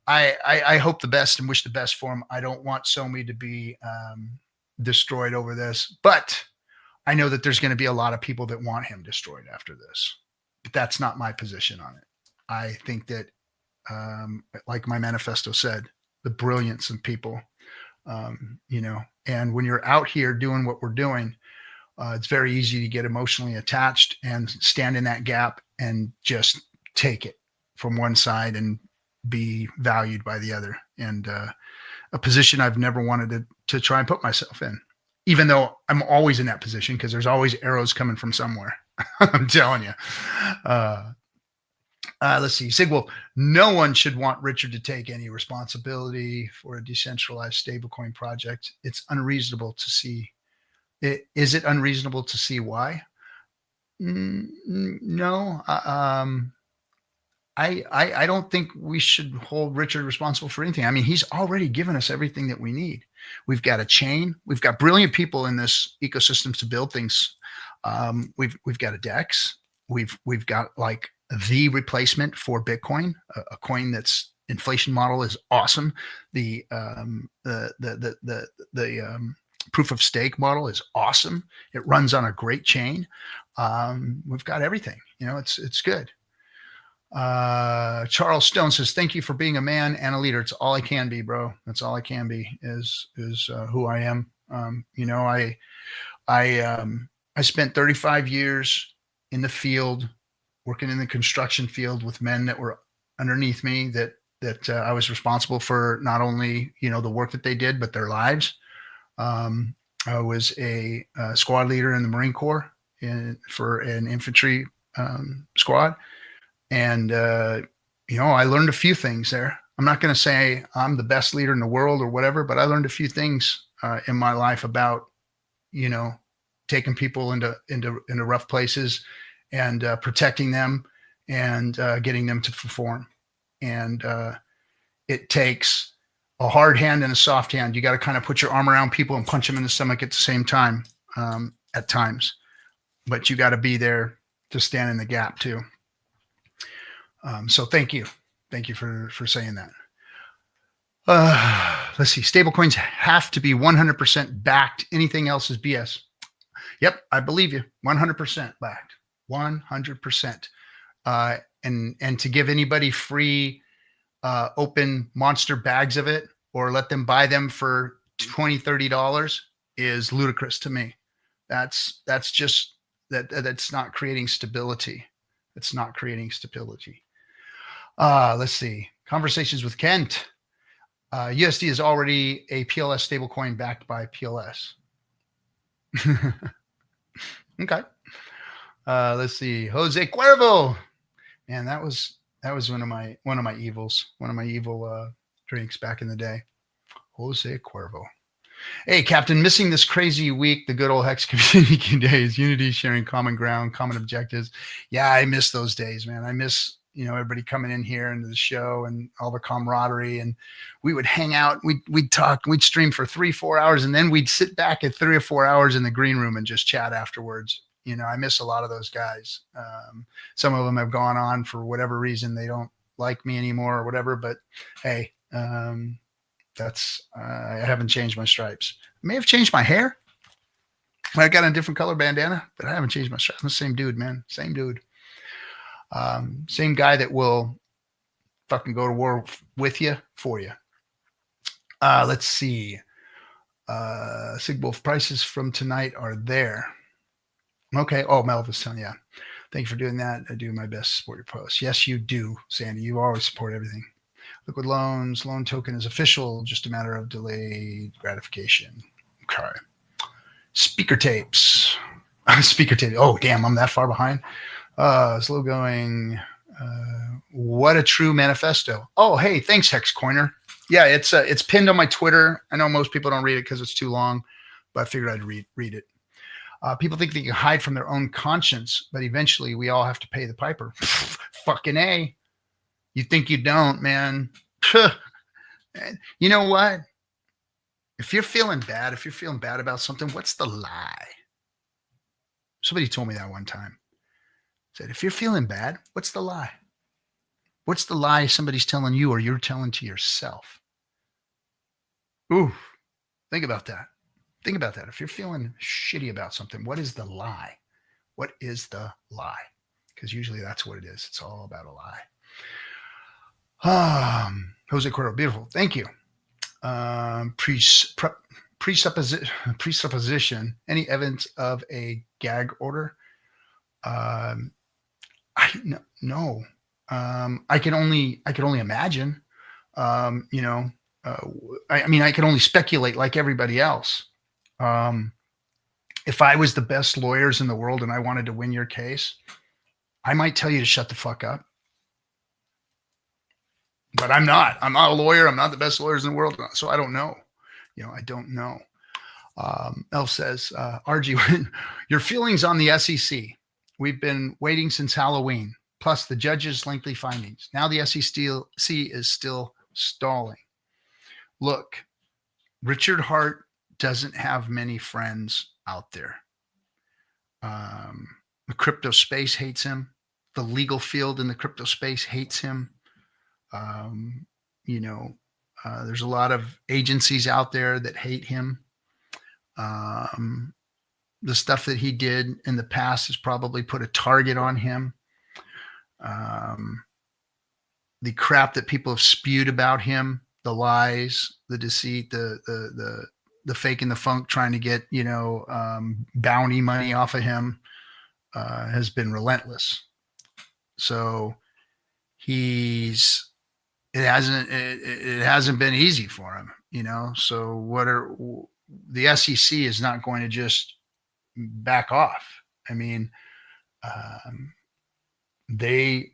I hope the best and wish the best for him. I don't want Somi to be destroyed over this, but I know that there's going to be a lot of people that want him destroyed after this, but that's not my position on it. I think that, like my manifesto said, the brilliance of people, and when you're out here doing what we're doing, it's very easy to get emotionally attached and stand in that gap and just take it from one side and be valued by the other. And a position I've never wanted to try and put myself in, even though I'm always in that position, because there's always arrows coming from somewhere. I'm telling you. Let's see. Sigwolf, no one should want Richard to take any responsibility for a decentralized stablecoin project. It's unreasonable to see. Is it unreasonable to see why? No. I don't think we should hold Richard responsible for anything. I mean, he's already given us everything that we need. We've got a chain. We've got brilliant people in this ecosystem to build things. We've got a DEX. We've got like the replacement for Bitcoin, a coin that's inflation model is awesome. The proof of stake model is awesome. It runs on a great chain. We've got everything. It's good. Charles Stone says, "Thank you for being a man and a leader. It's all I can be, bro. That's all I can be. Is who I am. I spent 35 years in the field, working in the construction field with men that were underneath me that I was responsible for not only, the work that they did, but their lives. I was a squad leader in the Marine Corps for an infantry squad. And, I learned a few things there. I'm not going to say I'm the best leader in the world or whatever, but I learned a few things in my life about, taking people into rough places and protecting them and getting them to perform. And it takes a hard hand and a soft hand. You got to kind of put your arm around people and punch them in the stomach at the same time at times. But you got to be there to stand in the gap too. So thank you. Thank you for saying that. Let's see. Stablecoins have to be 100% backed. Anything else is BS. Yep, I believe you. 100% backed. 100%. And to give anybody free open monster bags of it or let them buy them for $20, $30 is ludicrous to me. That's just that's not creating stability. It's not creating stability. Let's see. Conversations with Kent. USD is already a PLS stablecoin backed by PLS. Okay. Let's see. Jose Cuervo. Man, that was one of my evils, one of my evil drinks back in the day. Jose Cuervo. Hey, Captain, missing this crazy week, the good old Hex community days, unity, sharing common ground, common objectives. Yeah, I miss those days, man. I miss, everybody coming in here into the show and all the camaraderie. And we would hang out, we'd talk, we'd stream for 3-4 hours, and then we'd sit back at 3 or 4 hours in the green room and just chat afterwards. I miss a lot of those guys. Some of them have gone on for whatever reason. They don't like me anymore or whatever, but hey, that's, I haven't changed my stripes. I may have changed my hair. I got a different color bandana, but I haven't changed my stripes. I'm the same dude, man. Same dude. Same guy that will fucking go to war with you, for you. Let's see. Sigwolf prices from tonight are there. Okay. Oh, Melvis, yeah. Thank you for doing that. I do my best to support your posts. Yes, you do, Sandy. You always support everything. Liquid loans, loan token is official, just a matter of delayed gratification. Okay. Speaker tapes. Speaker tape. Oh, damn, I'm that far behind. Slow going. What a true manifesto. Oh, hey, thanks, Hex Coiner. Yeah, it's pinned on my Twitter. I know most people don't read it because it's too long, but I figured I'd read it. People think they can hide from their own conscience, but eventually we all have to pay the piper. Fucking A. You think you don't, man. You know what? If you're feeling bad about something, what's the lie? Somebody told me that one time. Said, if you're feeling bad, what's the lie? What's the lie somebody's telling you or you're telling to yourself? Ooh, think about that. Think about that. If you're feeling shitty about something, what is the lie? What is the lie? Because usually that's what it is. It's all about a lie. Jose Cuervo, beautiful. Thank you. Presupposition. Any evidence of a gag order? No. I can only imagine. I can only speculate like everybody else. If I was the best lawyers in the world and I wanted to win your case, I might tell you to shut the fuck up. But I'm not a lawyer. I'm not the best lawyers in the world. So I don't know. I don't know. Elf says, RG, your feelings on the SEC. We've been waiting since Halloween, plus the judge's lengthy findings. Now the SEC is still stalling. Look, Richard Hart doesn't have many friends out there. The crypto space hates him. the legal field in the crypto space hates him. There's a lot of agencies out there that hate him. The stuff that he did in the past has probably put a target on him. The crap that people have spewed about him, the lies, the deceit, the fake and the funk, trying to get, bounty money off of him, has been relentless. So it hasn't been easy for him, So the SEC is not going to just back off. I mean, they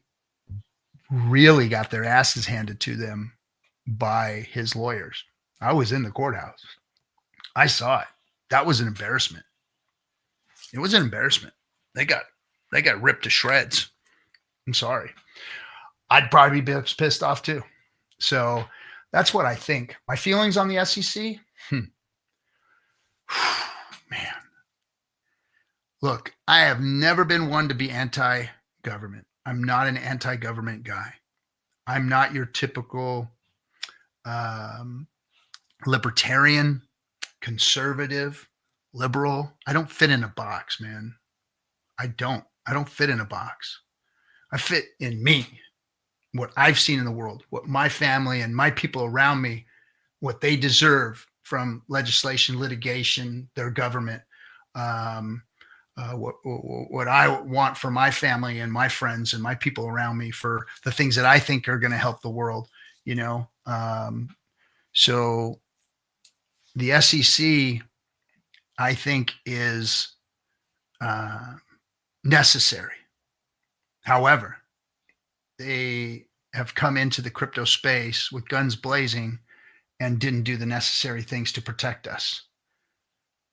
really got their asses handed to them by his lawyers. I was in the courthouse. I saw it. That was an embarrassment. It was an embarrassment. They got ripped to shreds. I'm sorry. I'd probably be pissed off too. So that's what I think. My feelings on the SEC? Man. Look, I have never been one to be anti-government. I'm not an anti-government guy. I'm not your typical libertarian, conservative, liberal. I don't fit in a box, man. I don't fit in a box. I fit in me, what I've seen in the world, what my family and my people around me, what they deserve from legislation, litigation, their government, what I want for my family and my friends and my people around me, for the things that I think are going to help the world, So the SEC, I think, is necessary. However, they have come into the crypto space with guns blazing and didn't do the necessary things to protect us.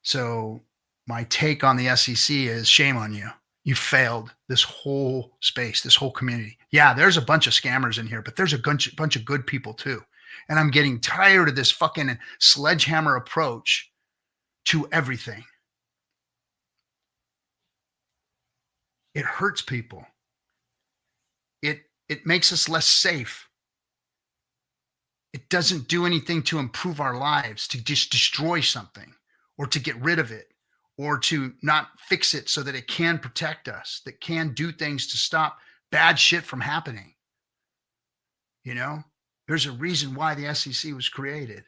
So my take on the SEC is, shame on you. You failed this whole space, this whole community. Yeah, there's a bunch of scammers in here, but there's a bunch of good people too. And I'm getting tired of this fucking sledgehammer approach to everything. It hurts people. It makes us less safe. It doesn't do anything to improve our lives, to just destroy something or to get rid of it, or to not fix it so that it can protect us, that can do things to stop bad shit from happening. There's a reason why the SEC was created.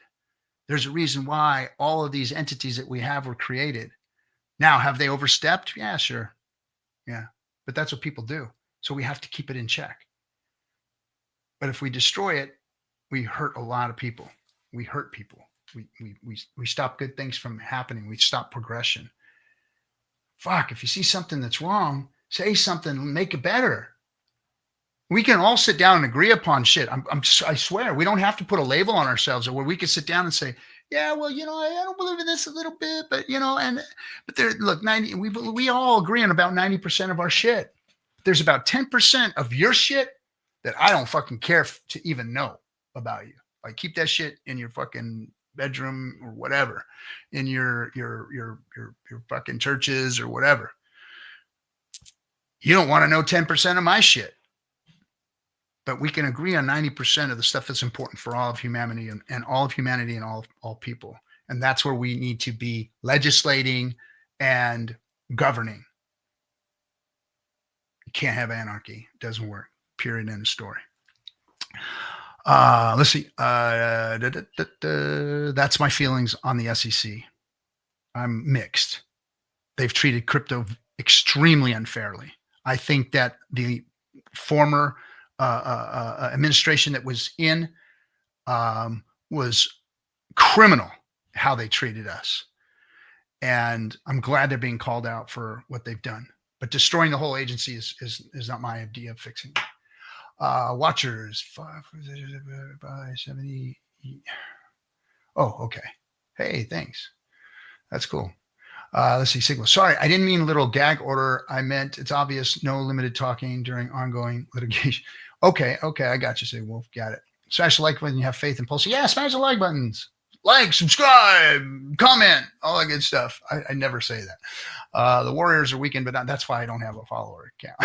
There's a reason why all of these entities that we have were created. Now, have they overstepped? Yeah, sure. Yeah. But that's what people do. So we have to keep it in check. But if we destroy it, we hurt a lot of people. We hurt people. We stop good things from happening. We stop progression. Fuck, if you see something that's wrong, say something, make it better. We can all sit down and agree upon shit. I swear, we don't have to put a label on ourselves, or where we can sit down and say, yeah, well, I don't believe in this a little bit, but but there, look, 90, we all agree on about 90% of our shit. There's about 10% of your shit that I don't fucking care to even know about you. Like, keep that shit in your fucking bedroom or whatever, in your fucking churches or whatever. You don't want to know 10% of my shit. But we can agree on 90% of the stuff that's important for all of humanity and all of humanity and all people. And that's where we need to be legislating and governing. You can't have anarchy. It doesn't work. Period. End of story. Let's see. That's my feelings on the SEC. I'm mixed. They've treated crypto extremely unfairly. I think that the former administration that was in was criminal how they treated us. And I'm glad they're being called out for what they've done. But destroying the whole agency is not my idea of fixing it. Watchers, 570. Oh, okay. Hey, thanks. That's cool. Let's see, Sigma. Sorry, I didn't mean little gag order. I meant it's obvious, no limited talking during ongoing litigation. Okay, I got you, Sig Wolf. Got it. Smash the like button. You have faith in Pulse. Yeah, smash the like buttons. like, subscribe, comment, all that good stuff. I never say that. The Warriors are weakened, but that's why I don't have a follower account.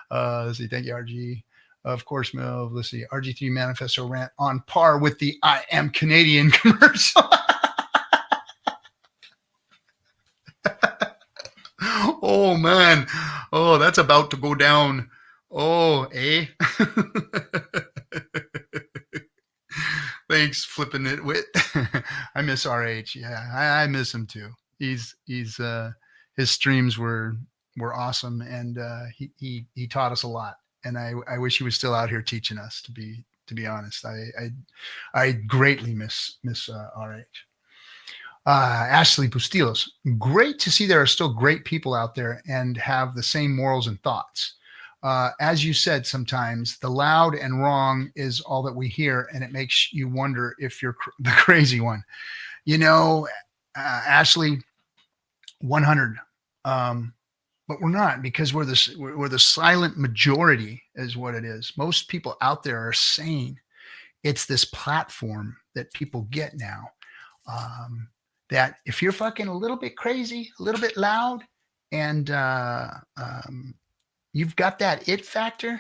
Let's see. Thank you, RG. Of course, Milv. Let's see. RG3 Manifesto rant on par with the I Am Canadian commercial. Oh, man. Oh, that's about to go down. Oh, eh? Thanks, flipping it wit. I miss RH. Yeah, I miss him too. He's his streams were awesome, and he taught us a lot. And I wish he was still out here teaching us. To be honest, I greatly miss RH. Ashley Pustilos, great to see there are still great people out there and have the same morals and thoughts. As you said, sometimes the loud and wrong is all that we hear, and it makes you wonder if you're the crazy one. You know, Ashley, 100. But we're not, because we're the silent majority is what it is. Most people out there are sane. It's this platform that people get now. That if you're fucking a little bit crazy, a little bit loud, and you've got that it factor,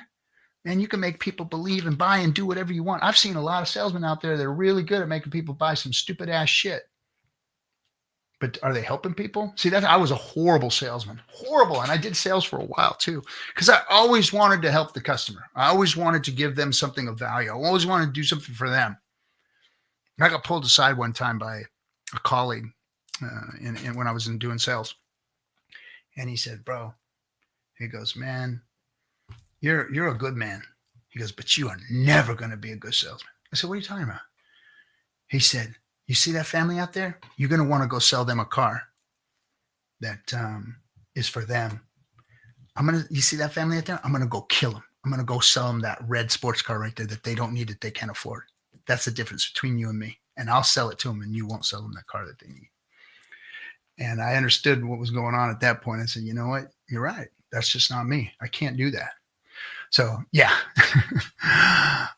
man, you can make people believe and buy and do whatever you want. I've seen a lot of salesmen out there that are really good at making people buy some stupid ass shit. But are they helping people? See, I was a horrible salesman, horrible. And I did sales for a while too, because I always wanted to help the customer. I always wanted to give them something of value. I always wanted to do something for them. I got pulled aside one time by a colleague when I was doing sales. And he said, bro, he goes, man, you're a good man. He goes, but you are never going to be a good salesman. I said, what are you talking about? He said, you see that family out there? You're going to want to go sell them a car that is for them. You see that family out there? I'm going to go kill them. I'm going to go sell them that red sports car right there that they don't need, that they can't afford. That's the difference between you and me. And I'll sell it to them, and you won't sell them that car that they need. And I understood what was going on at that point. I said, you know what? You're right. That's just not me. I can't do that. So yeah.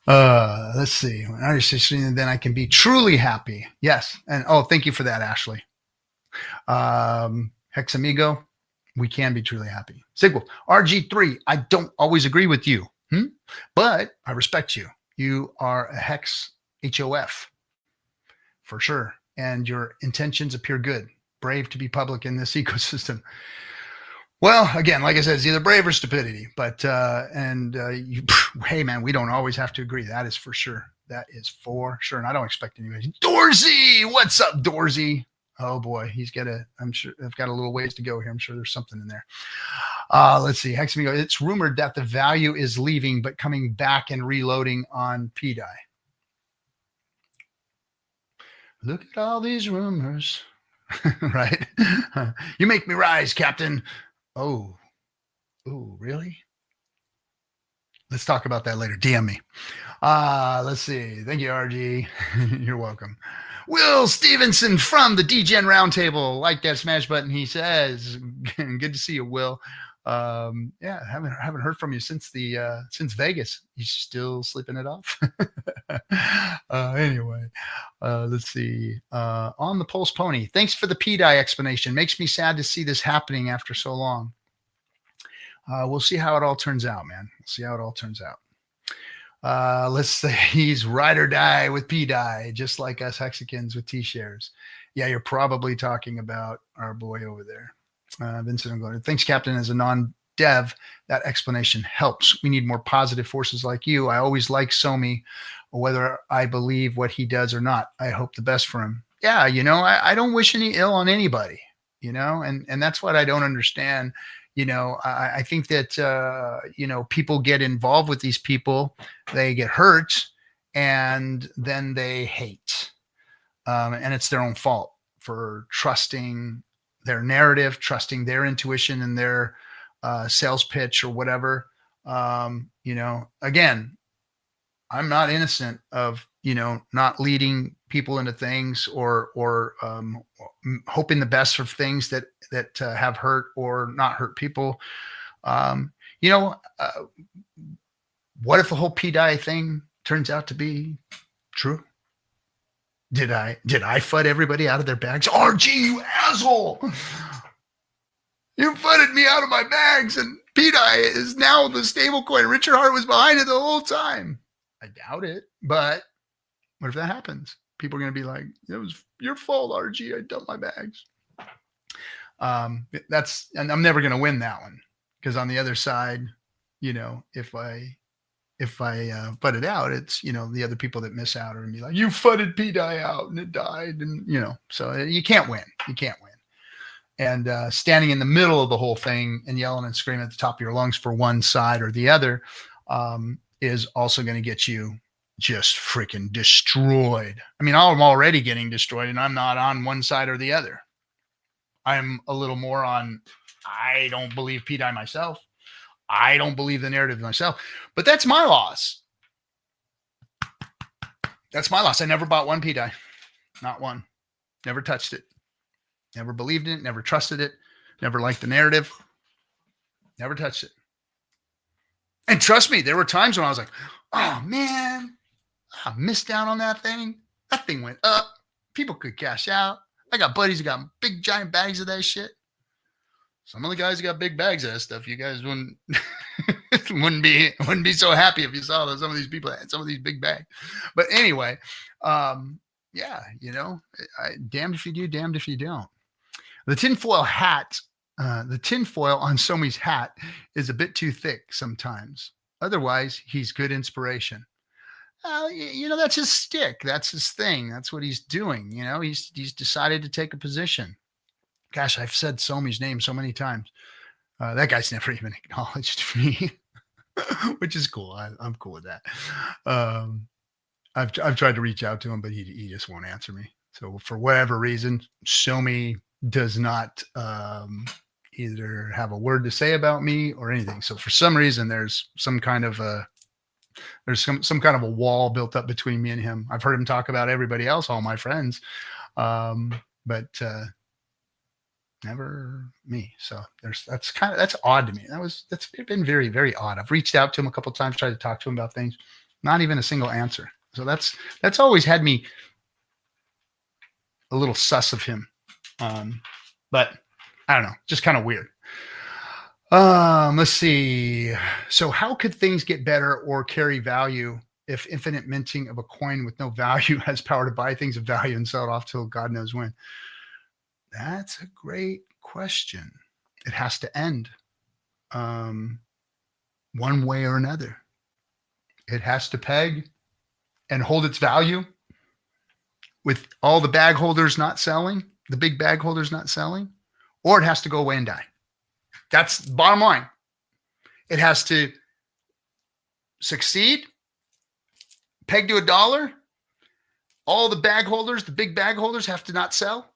Let's see. Then I can be truly happy. Yes. And thank you for that, Ashley. Hexamigo, we can be truly happy. Sigwell, RG3, I don't always agree with you, but I respect you. You are a Hex HOF for sure. And your intentions appear good. Brave to be public in this ecosystem. Well, again, like I said, it's either brave or stupidity. But hey, man, we don't always have to agree. That is for sure. That is for sure. And I don't expect anybody. Dorsey, what's up, Dorsey? Oh boy, I'm sure I've got a little ways to go here. I'm sure there's something in there. Let's see. Hexamigo, it's rumored that the value is leaving, but coming back and reloading on PDI. Look at all these rumors, right? You make me rise, Captain. Oh, really? Let's talk about that later. DM me. Let's see. Thank you, RG. You're welcome. Will Stevenson from the DGen Roundtable. Like that smash button, he says. Good to see you, Will. Yeah, haven't heard from you since Vegas. You still sleeping it off? Anyway, let's see. On the Pulse Pony. Thanks for the PDI explanation. Makes me sad to see this happening after so long. We'll see how it all turns out, man. We'll see how it all turns out. Let's say he's ride or die with PDI, just like us Hexicans with T-shares. Yeah, you're probably talking about our boy over there. Vincent, I'm going, thanks, Captain. As a non-dev, that explanation helps. We need more positive forces like you. I always like Somi, whether I believe what he does or not. I hope the best for him. Yeah, I don't wish any ill on anybody, and that's what I don't understand. I think that, people get involved with these people, they get hurt, and then they hate. And it's their own fault for trusting their narrative, trusting their intuition and their sales pitch or whatever. Again, I'm not innocent of, not leading people into things or hoping the best for things that have hurt or not hurt people. What if the whole PDI thing turns out to be true? Did I FUD everybody out of their bags? RG, you asshole! You FUDed me out of my bags, and PDI is now the stable coin. Richard Hart was behind it the whole time. I doubt it, but what if that happens? People are going to be like, it was your fault, RG. I dumped my bags. And I'm never going to win that one, because on the other side, you know, if I FUD it out, it's, you know, the other people that miss out are going to be like, you FUDed PDI out and it died. And, you know, so you can't win. You can't win. And standing in the middle of the whole thing and yelling and screaming at the top of your lungs for one side or the other is also going to get you just freaking destroyed. I mean, I'm already getting destroyed, and I'm not on one side or the other. I'm a little more on, I don't believe PDI myself. I don't believe the narrative myself, but that's my loss. That's my loss. I never bought one PDI, not one, never touched it. Never believed in it, never trusted it, never liked the narrative, never touched it. And trust me, there were times when I was like, oh man, I missed out on that thing. That thing went up. People could cash out. I got buddies who got big giant bags of that shit. Some of the guys who got big bags of that stuff, you guys wouldn't be so happy if you saw that some of these people had some of these big bags. But anyway, yeah, you know, damned if you do, damned if you don't. The tinfoil hat, the tinfoil on Somi's hat is a bit too thick sometimes. Otherwise, he's good inspiration. You know, that's his stick. That's his thing. That's what he's doing. You know, he's decided to take a position. Gosh, I've said Somi's name so many times. That guy's never even acknowledged me, which is cool. I'm cool with that. I've tried to reach out to him, but he just won't answer me. So for whatever reason, Somi does not either have a word to say about me or anything. So for some reason, there's some kind of a wall built up between me and him. I've heard him talk about everybody else, all my friends, but never me. So that's odd to me. That's been very, very odd. I've reached out to him a couple of times, tried to talk to him about things, not even a single answer. So that's always had me a little sus of him. But I don't know, just kind of weird. Let's see. So how could things get better or carry value if infinite minting of a coin with no value has power to buy things of value and sell it off till God knows when? That's a great question. It has to end one way or another. It has to peg and hold its value with all the bag holders not selling, the big bag holders not selling, or it has to go away and die. That's the bottom line. It has to succeed, peg to $1. All the bag holders, the big bag holders, have to not sell.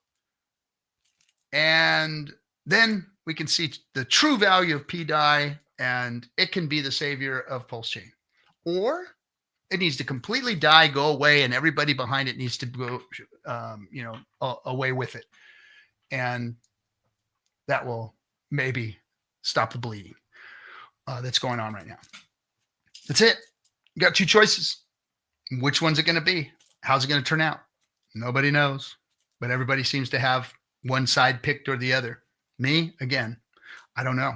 And then we can see the true value of PDI, and it can be the savior of PulseChain. Or it needs to completely die, go away, and everybody behind it needs to go, away with it. And that will maybe stop the bleeding that's going on right now. That's it. You got two choices. Which one's it going to be? How's it going to turn out? Nobody knows, but everybody seems to have one side picked or the other. Me, again, I don't know.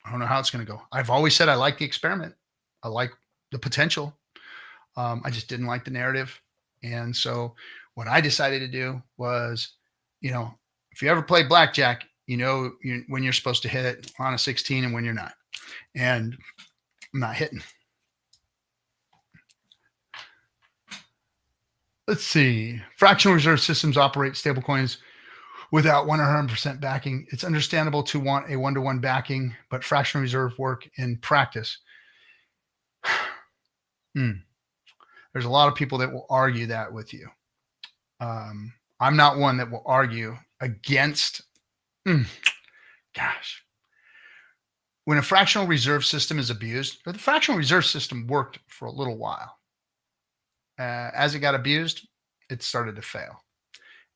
I don't know how it's going to go. I've always said I like the experiment. I like the potential. I just didn't like the narrative. And so what I decided to do was, if you ever play blackjack, when you're supposed to hit it on a 16 and when you're not. And I'm not hitting. Let's see. Fractional reserve systems operate stablecoins without 100% backing. It's understandable to want a one-to-one backing, but fractional reserve work in practice. There's a lot of people that will argue that with you. I'm not one that will argue against. Gosh. When a fractional reserve system is abused, the fractional reserve system worked for a little while. As it got abused, it started to fail.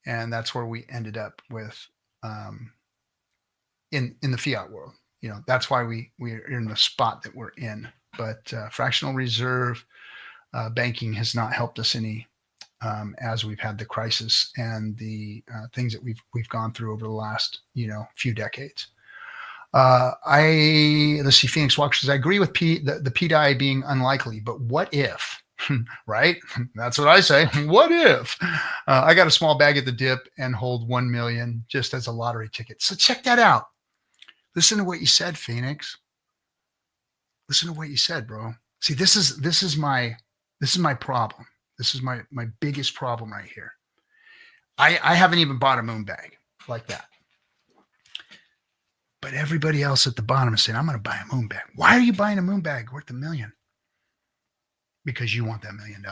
And that's where we ended up with in the fiat world. That's why we're in the spot that we're in. But fractional reserve banking has not helped us any as we've had the crisis and the things that we've gone through over the last few decades. Let's see. Phoenix Walker says, I agree with the PDI being unlikely, but what if? Right? That's what I say. What if? I got a small bag at the dip and hold 1 million just as a lottery ticket. So check that out. Listen to what you said, Phoenix. Listen to what you said, bro. See, this is my problem. This is my biggest problem right here. I haven't even bought a moon bag like that. But everybody else at the bottom is saying, I'm going to buy a moon bag. Why are you buying a moon bag worth $1 million? Because you want that $1 million.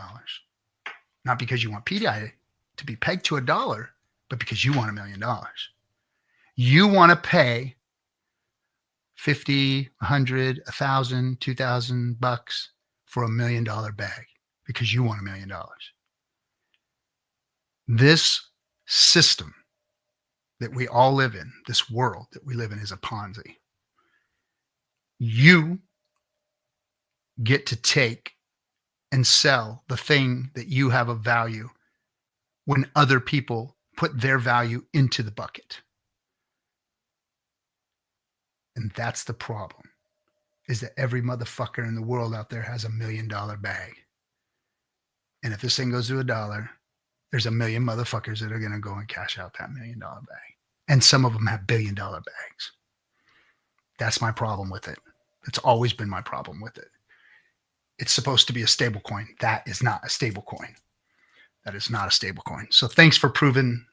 Not because you want PDI to be pegged to $1, but because you want $1 million. You want to pay $50, $100, $1,000, $2,000 for $1 million bag because you want $1 million. This system that we all live in, this world that we live in, is a Ponzi. You get to take and sell the thing that you have of value when other people put their value into the bucket. And that's the problem, is that every motherfucker in the world out there has $1 million bag. And if this thing goes to $1, there's 1 million motherfuckers that are going to go and cash out that $1 million bag. And some of them have $1 billion bags. That's my problem with it. It's always been my problem with it. It's supposed to be a stable coin. That is not a stable coin. That is not a stable coin. So thanks for proving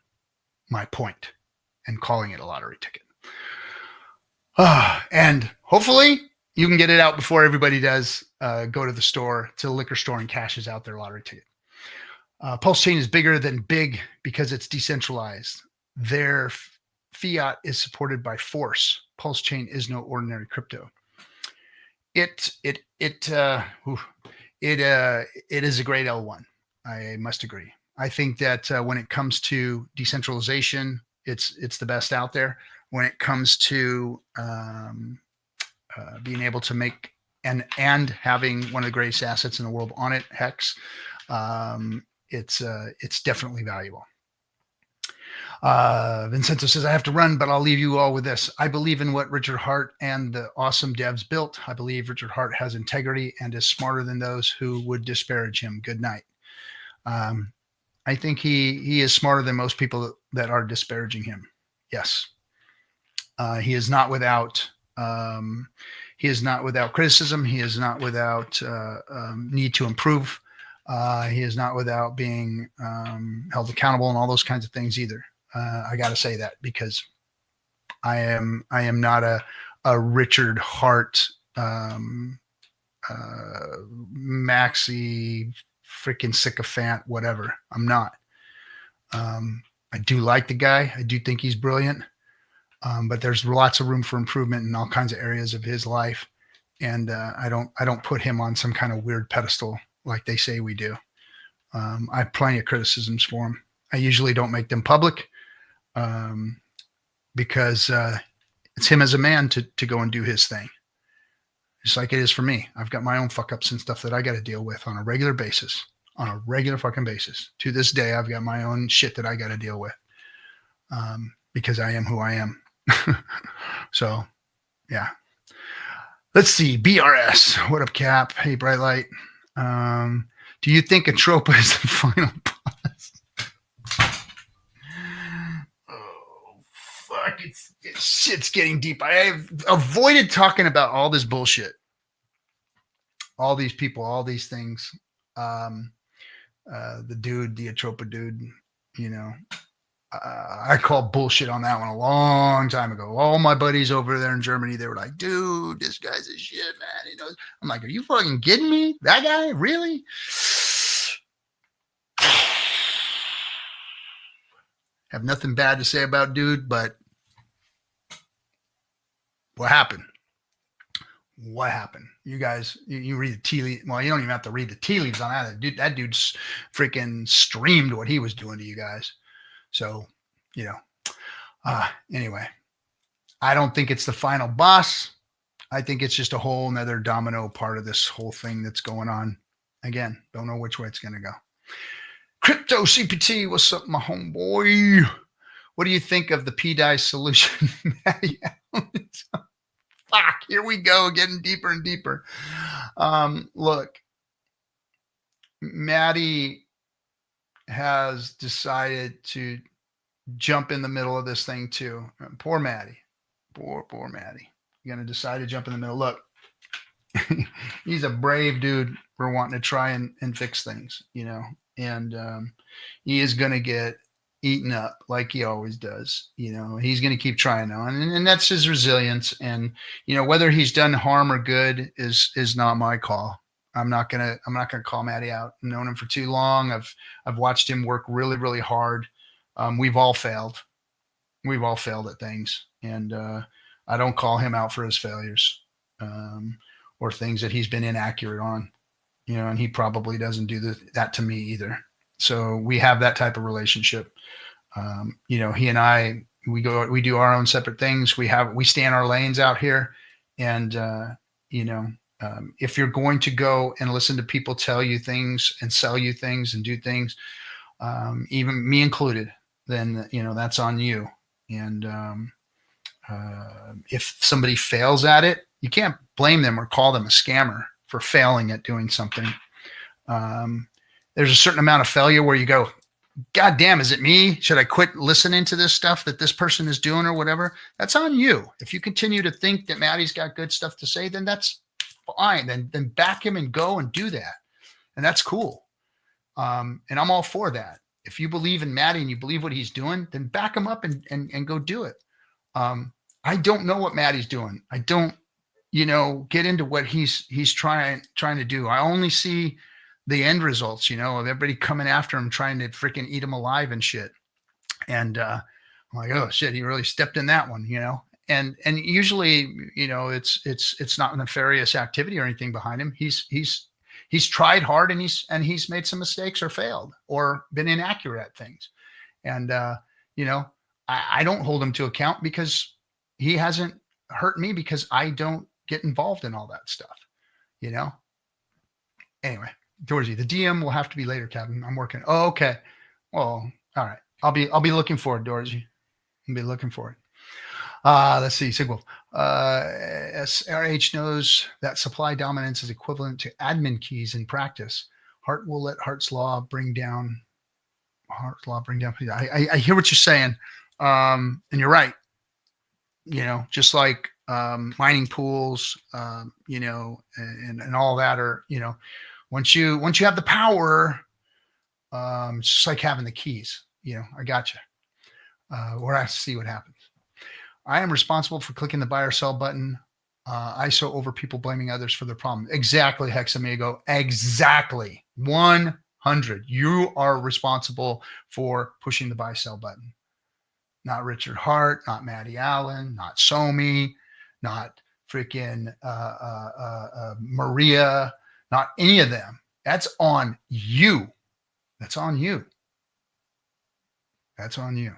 my point and calling it a lottery ticket. And hopefully you can get it out before everybody does go to the liquor store and cashes out their lottery ticket. PulseChain is bigger than big because it's decentralized. Their fiat is supported by force. PulseChain is no ordinary crypto. It is a great L1. I must agree. I think that when it comes to decentralization, it's the best out there. When it comes to being able to make and having one of the greatest assets in the world on it, Hex, it's definitely valuable. Vincenzo says, I have to run, but I'll leave you all with this. I believe in what Richard Hart and the awesome devs built. I believe Richard Hart has integrity and is smarter than those who would disparage him. Good night. I think he is smarter than most people that are disparaging him. Yes. He is not without criticism. He is not without need to improve. He is not without being held accountable and all those kinds of things either. I got to say that because I am not a Richard Hart maxi freaking sycophant, whatever. I'm not. I do like the guy. I do think he's brilliant. But there's lots of room for improvement in all kinds of areas of his life. And I don't put him on some kind of weird pedestal like they say we do. I have plenty of criticisms for him. I usually don't make them public because it's him as a man to go and do his thing. Just like it is for me. I've got my own fuck ups and stuff that I got to deal with on a regular basis, fucking basis. To this day, I've got my own shit that I got to deal with because I am who I am. So, yeah. Let's see. BRS. What up, Cap? Hey, Bright Light. Do you think Atropa is the final boss? Oh, fuck. Shit's getting deep. I have avoided talking about all this bullshit. All these people, all these things. The Atropa dude, I called bullshit on that one a long time ago. All my buddies over there in Germany, they were like, dude, this guy's a shit, man. He knows. I'm like, are you fucking kidding me? That guy? Really? Have nothing bad to say about dude, but what happened? What happened? You guys, you read the tea leaves. Well, you don't even have to read the tea leaves on that. That dude's freaking streamed what he was doing to you guys. So, anyway, I don't think it's the final boss. I think it's just a whole nother domino part of this whole thing that's going on. Again, don't know which way it's going to go. Crypto CPT, what's up, my homeboy? What do you think of the PDI solution? Fuck, here we go, getting deeper and deeper. Look, Maddie has decided to jump in the middle of this thing too. Poor Maddie. Poor Maddie. You're going to decide to jump in the middle. Look, he's a brave dude for wanting to try and fix things, you know, and he is going to get eaten up like he always does. You know, he's going to keep trying on, and that's his resilience. And, you know, whether he's done harm or good is not my call. I'm not gonna call Maddie out. I've known him for too long. I've watched him work really, really hard. We've all failed. We've all failed at things, and I don't call him out for his failures or things that he's been inaccurate on. You know, and he probably doesn't do that to me either. So we have that type of relationship. You know, he and I, we do our own separate things. We stay in our lanes out here, and you know. If you're going to go and listen to people tell you things and sell you things and do things, even me included, then, you know, that's on you. And if somebody fails at it, you can't blame them or call them a scammer for failing at doing something. There's a certain amount of failure where you go, God damn, is it me? Should I quit listening to this stuff that this person is doing or whatever? That's on you. If you continue to think that Maddie's got good stuff to say, then that's fine. Then back him and go and do that. And that's cool. And I'm all for that. If you believe in Maddie and you believe what he's doing, then back him up and go do it. I don't know what Maddie's doing. I don't, you know, get into what he's trying to do. I only see the end results, you know, of everybody coming after him, trying to freaking eat him alive and shit. And I'm like, oh shit, he really stepped in that one, you know. And usually, you know, it's not nefarious activity or anything behind him. He's tried hard and he's made some mistakes or failed or been inaccurate at things. And you know, I don't hold him to account because he hasn't hurt me because I don't get involved in all that stuff, you know. Anyway, Dorsey, the DM will have to be later, Kevin. I'm working. Oh, okay. Well, all right. I'll be looking for it, Dorsey. I'll be looking for it. Let's see, Sigwolf. SRH knows that supply dominance is equivalent to admin keys in practice. Hart will let Hart's law bring down. I hear what you're saying, and you're right. You know, just like mining pools, you know, and all that are, you know, once you have the power, it's just like having the keys. You know, I got you. We're going to see what happens. I am responsible for clicking the buy or sell button. ISO over people blaming others for their problem. Exactly, Hexamigo. Exactly. 100. You are responsible for pushing the buy sell button. Not Richard Hart, not Maddie Allen, not Somi, not freaking Maria, not any of them. That's on you. That's on you. That's on you.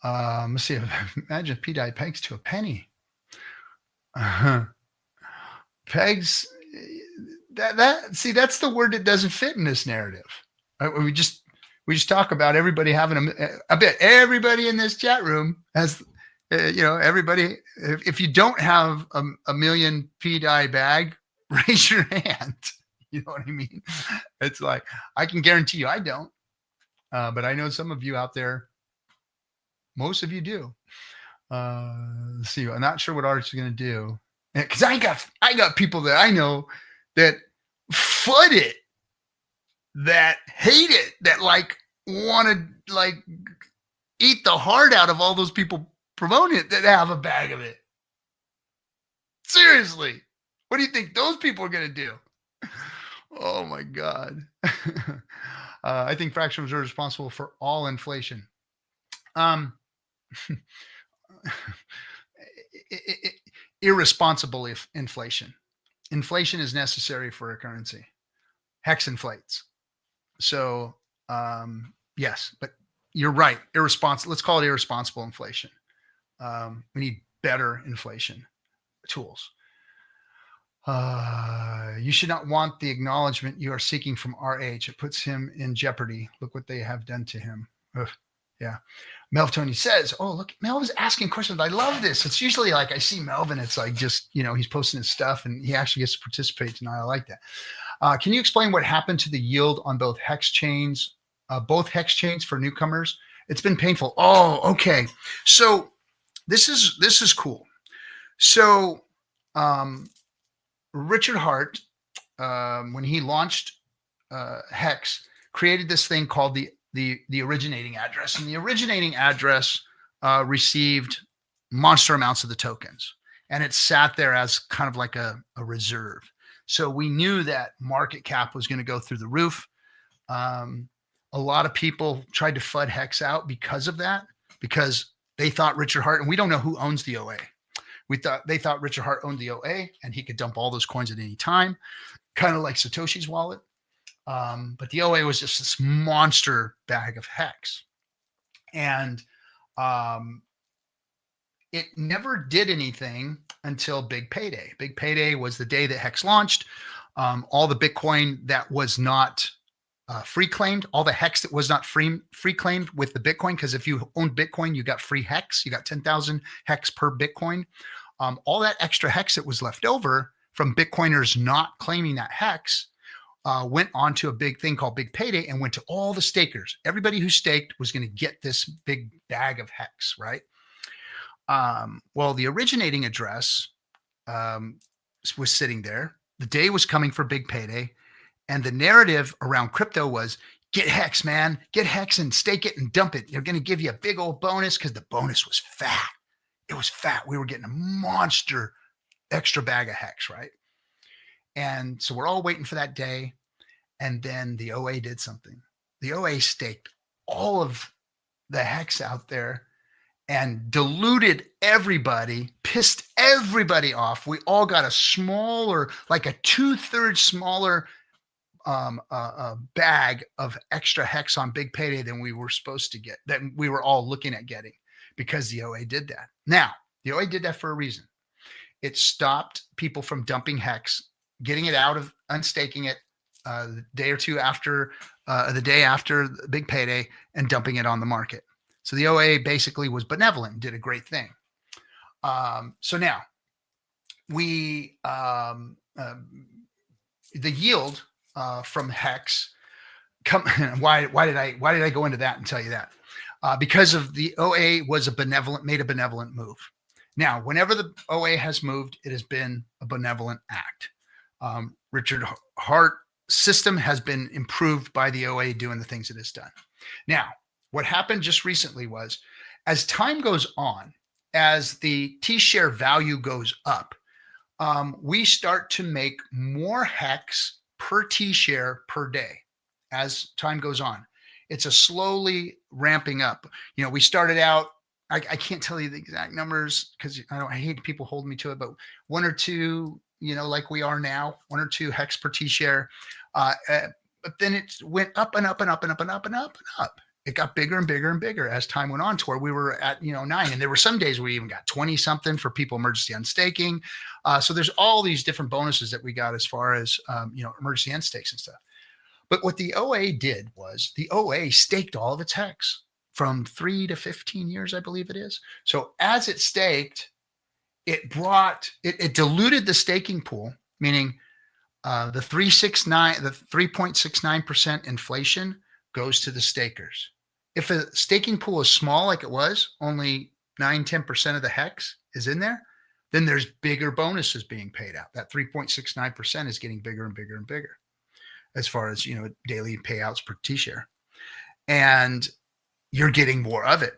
Let's see. Imagine PDI pegs to a penny. Pegs. See, that's the word that doesn't fit in this narrative. We just talk about everybody having a bit. Everybody in this chat room has, you know, everybody. If you don't have a million PDI bag, raise your hand. You know what I mean? It's like, I can guarantee you I don't. But I know some of you out there. Most of you do. Let's see. I'm not sure what Art's going to do, because I got people that I know that foot it, that hate it, that like want to like eat the heart out of all those people promoting it that have a bag of it. Seriously, what do you think those people are going to do? Oh my God. I think fractional reserve is responsible for all inflation. Irresponsible inflation. Inflation is necessary for a currency. Hex inflates. So yes, but you're right. Irresponsible. Let's call it irresponsible inflation. We need better inflation tools. You should not want the acknowledgement you are seeking from RH. It puts him in jeopardy. Look what they have done to him. Ugh. Yeah. Melv Tony says, oh, look, Melvin's asking questions. I love this. It's usually like I see Melvin, it's like just, he's posting his stuff and he actually gets to participate tonight. I like that. Can you explain what happened to the yield on both hex chains for newcomers? It's been painful. Oh, okay. So this is cool. So Richard Hart, when he launched Hex, created this thing called the originating address, and the originating address received monster amounts of the tokens, and it sat there as kind of like a reserve. So we knew that market cap was going to go through the roof. A lot of people tried to FUD Hex out because of that, because they thought Richard Hart, and we don't know who owns the OA. They thought Richard Hart owned the OA and he could dump all those coins at any time, kind of like Satoshi's wallet. But the OA was just this monster bag of Hex. And it never did anything until Big Payday. Big Payday was the day that Hex launched. All the Bitcoin that was not free claimed, all the Hex that was not free claimed with the Bitcoin, because if you owned Bitcoin, you got free Hex. You got 10,000 Hex per Bitcoin. All that extra Hex that was left over from Bitcoiners not claiming that Hex went on to a big thing called Big Payday and went to all the stakers. Everybody who staked was going to get this big bag of Hex, right? Well, the originating address was sitting there. The day was coming for Big Payday. And the narrative around crypto was, get Hex, man. Get Hex and stake it and dump it. They're going to give you a big old bonus, because the bonus was fat. It was fat. We were getting a monster extra bag of Hex, right? And so we're all waiting for that day. And then the OA did something. The OA staked all of the Hex out there and diluted everybody, pissed everybody off. We all got a smaller, like a 2/3 smaller bag of extra Hex on Big Payday than we were supposed to get, that we were all looking at getting, because the OA did that. Now, the OA did that for a reason. It stopped people from dumping Hex, getting it out of unstaking it the day or two after the day after the Big Payday and dumping it on the market. So the OA basically was benevolent, did a great thing. So now we the yield from Hex why did I go into that and tell you that? Because of the OA was made a benevolent move. Now, whenever the OA has moved, it has been a benevolent act. Richard Hart system has been improved by the OA doing the things it has done. Now, what happened just recently was, as time goes on, as the T-share value goes up, we start to make more Hex per T-share per day as time goes on. It's a slowly ramping up. We started out, I can't tell you the exact numbers because I hate people holding me to it, but 1 or 2, like we are now, 1 or 2 Hex per T-share. But then it went up and up and up and up and up and up and up. It got bigger and bigger and bigger as time went on, to where we were at 9, and there were some days we even got 20 something for people emergency unstaking. So there's all these different bonuses that we got as far as emergency unstakes and stuff. But what the OA did was, the OA staked all of its Hex from 3 to 15 years, I believe it is. So as it staked, it diluted the staking pool, meaning the 3.69% inflation goes to the stakers. If a staking pool is small, like it was, only 9-10% of the Hex is in there, then there's bigger bonuses being paid out. That 3.69% is getting bigger and bigger and bigger as far as, daily payouts per T-share. And you're getting more of it.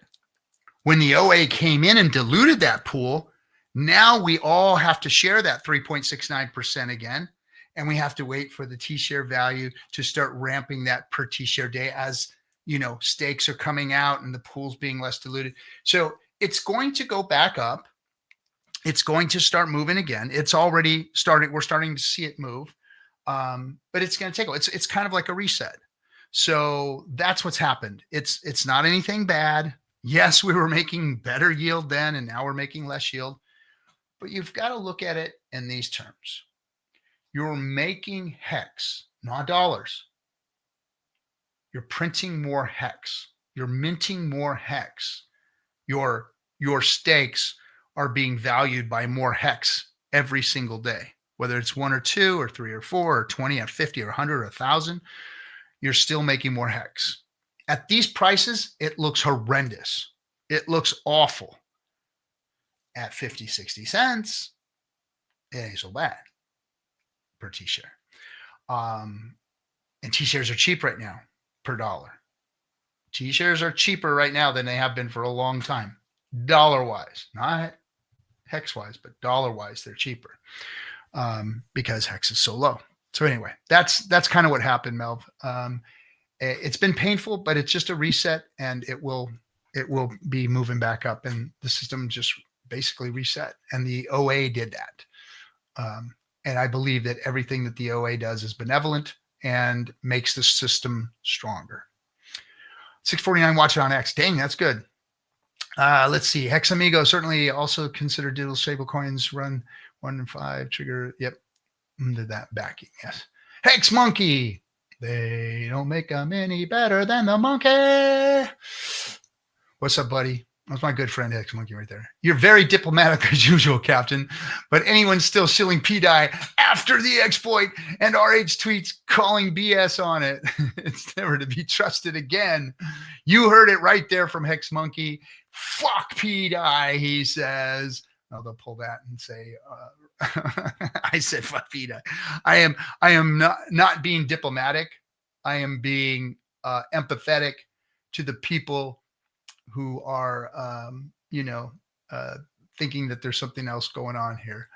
When the OA came in and diluted that pool, now we all have to share that 3.69% again. And we have to wait for the T-share value to start ramping that per T-share day as, stakes are coming out and the pool's being less diluted. So it's going to go back up. It's going to start moving again. It's already started. We're starting to see it move. But it's going to take, it's kind of like a reset. So that's what's happened. It's not anything bad. Yes, we were making better yield then, and now we're making less yield. But you've got to look at it in these terms. You're making hex, not dollars. You're printing more hex. You're minting more hex. Your stakes are being valued by more hex every single day. Whether it's 1 or 2 or 3 or 4 or 20 or 50 or 100 or 1,000, you're still making more hex. At these prices, it looks horrendous. It looks awful. At 50, 60 cents, it ain't so bad per T-share. And T-shares are cheap right now per dollar. T-shares are cheaper right now than they have been for a long time. Dollar-wise, not hex-wise, but dollar-wise, they're cheaper because hex is so low. So anyway, that's kind of what happened, Melv. It's been painful, but it's just a reset, and it will be moving back up, and the system just basically reset. And the OA did that. And I believe that everything that the OA does is benevolent and makes the system stronger. 649 watch it on X. Dang, that's good. Let's see. Hex Amigo certainly also consider digital stable coins. Run 1 and 5 trigger. Yep. Under that backing. Yes. Hex Monkey. They don't make them any better than the monkey. What's up, buddy? That's my good friend Hex Monkey right there. You're very diplomatic as usual, Captain. But anyone still shilling P-Dye after the exploit and RH tweets calling BS on it, it's never to be trusted again. You heard it right there from Hex Monkey. Fuck P-Dye, he says. Oh, they'll pull that and say, I said fuck P-Dye. I am not being diplomatic. I am being empathetic to the people who are, thinking that there's something else going on here.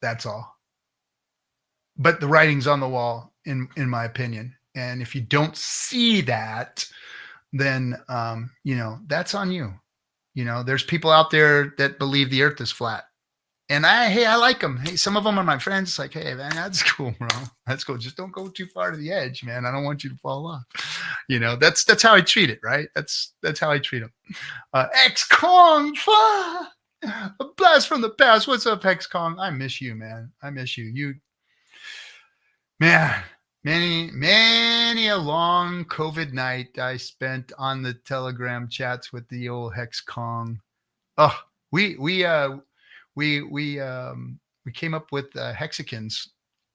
That's all. But the writing's on the wall, in my opinion. And if you don't see that, then, that's on you. There's people out there that believe the earth is flat. And I like them. Hey, some of them are my friends. It's like, hey, man, that's cool, bro. That's cool. Just don't go too far to the edge, man. I don't want you to fall off. That's how I treat it, right? That's how I treat them. X-Kong, a blast from the past. What's up, X-Kong? I miss you, man. I miss you. Man, many a long COVID night I spent on the Telegram chats with the old Hex-Kong. Oh, we came up with Hexicans.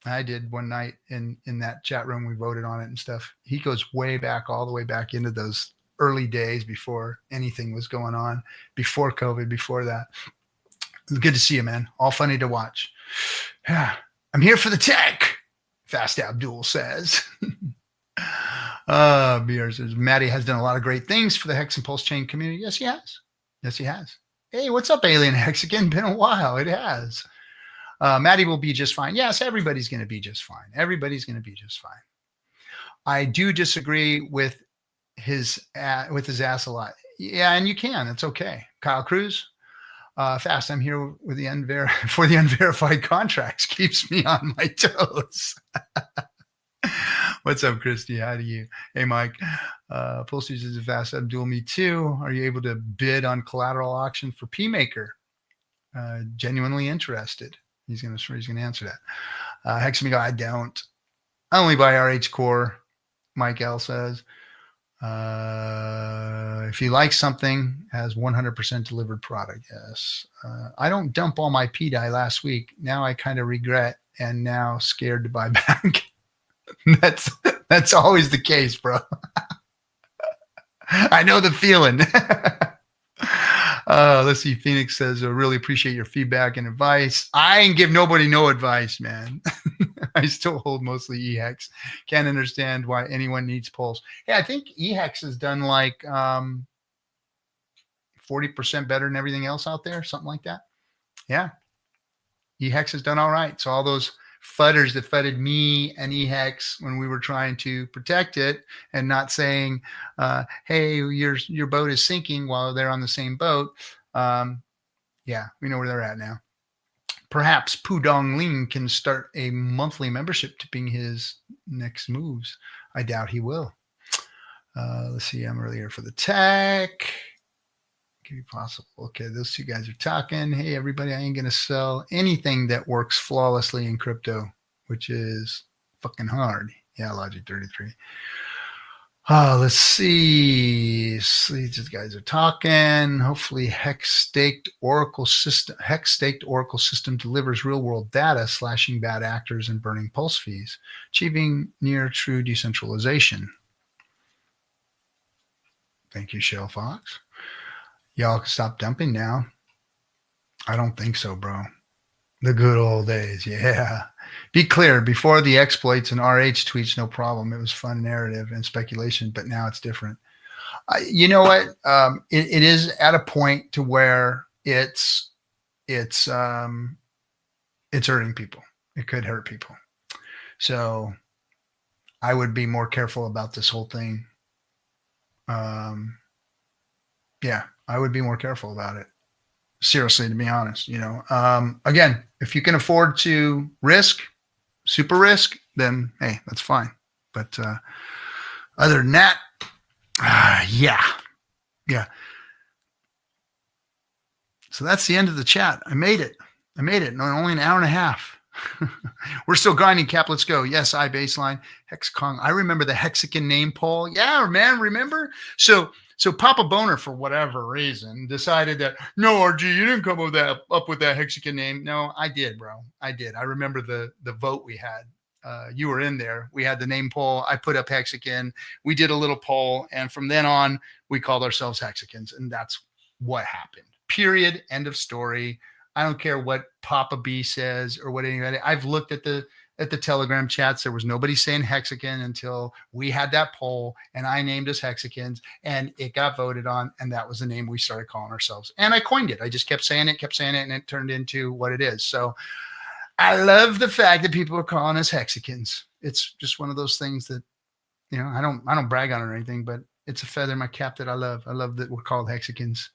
I did one night in that chat room. We voted on it and stuff. He goes way back, all the way back into those early days before anything was going on, before COVID, before that. It was good to see you, man. All funny to watch. Yeah, I'm here for the tech, Fast Abdul says. BR says, Maddie has done a lot of great things for the Hex and PulseChain community. Yes, he has. Yes, he has. Hey, what's up, Alien Hexican? Been a while. It has. Maddie will be just fine. Yes, everybody's going to be just fine. Everybody's going to be just fine. I do disagree with his ass a lot. Yeah, and you can. It's okay. Kyle Cruz, Fast. I'm here with for the unverified contracts. Keeps me on my toes. What's up, Christy? How do you? Hey, Mike. Pulse uses a Fast Abdul. Me too. Are you able to bid on collateral auction for PMaker? Genuinely interested. He's gonna answer that. Hexamigo, I don't. I only buy RH Core. Mike L says. If you like something, has 100% delivered product. Yes. I don't dump all my P-Dye last week. Now I kind of regret and now scared to buy back. That's always the case, bro. I know the feeling. Let's see. Phoenix says, I really appreciate your feedback and advice. I ain't give nobody no advice, man. I still hold mostly eHex. Can't understand why anyone needs Pulse. Hey, I think eHex has done like 40% better than everything else out there, something like that. Yeah. eHex has done all right. So all those fudders that fudded me and eHex when we were trying to protect it and not saying, hey, your boat is sinking while they're on the same boat. Yeah, we know where they're at now. Perhaps Pudong Ling can start a monthly membership tipping his next moves. I doubt he will. Let's see. I'm really here for the tech. Could be possible. Okay, those two guys are talking. Hey, everybody, I ain't going to sell anything that works flawlessly in crypto, which is fucking hard. Yeah, Logic 33. Let's see. These guys are talking. Hopefully, Hex staked Oracle system delivers real world data, slashing bad actors and burning pulse fees, achieving near true decentralization. Thank you, Shell Fox. Y'all can stop dumping now. I don't think so, bro. The good old days. Yeah. Be clear, before the exploits and RH tweets, no problem. It was fun narrative and speculation, but now it's different. You know what? It is at a point to where it's hurting people. It could hurt people. So I would be more careful about this whole thing. Yeah, I would be more careful about it. Seriously, to be honest, again, if you can afford to super risk, then hey, that's fine. But other than that, yeah. So that's the end of the chat. I made it. No, only an hour and a half. We're still grinding, Cap. Let's go. Yes, I baseline. Hex Kong. I remember the Hexican name poll. Yeah, man, remember? So Papa Boner, for whatever reason, decided that, no, RG, you didn't come up with that Hexican name. No, I did, bro. I did. I remember the vote we had. You were in there. We had the name poll. I put up Hexican. We did a little poll. And from then on, we called ourselves Hexicans. And that's what happened. Period. End of story. I don't care what Papa B says or what anybody. I've looked at the Telegram chats. There was nobody saying Hexican until we had that poll, and I named us Hexicans, and it got voted on, and that was the name we started calling ourselves. And I coined it. I just kept saying it, and it turned into what it is. So I love the fact that people are calling us Hexicans. It's just one of those things that, I don't brag on it or anything, but it's a feather in my cap that I love. I love that we're called Hexicans,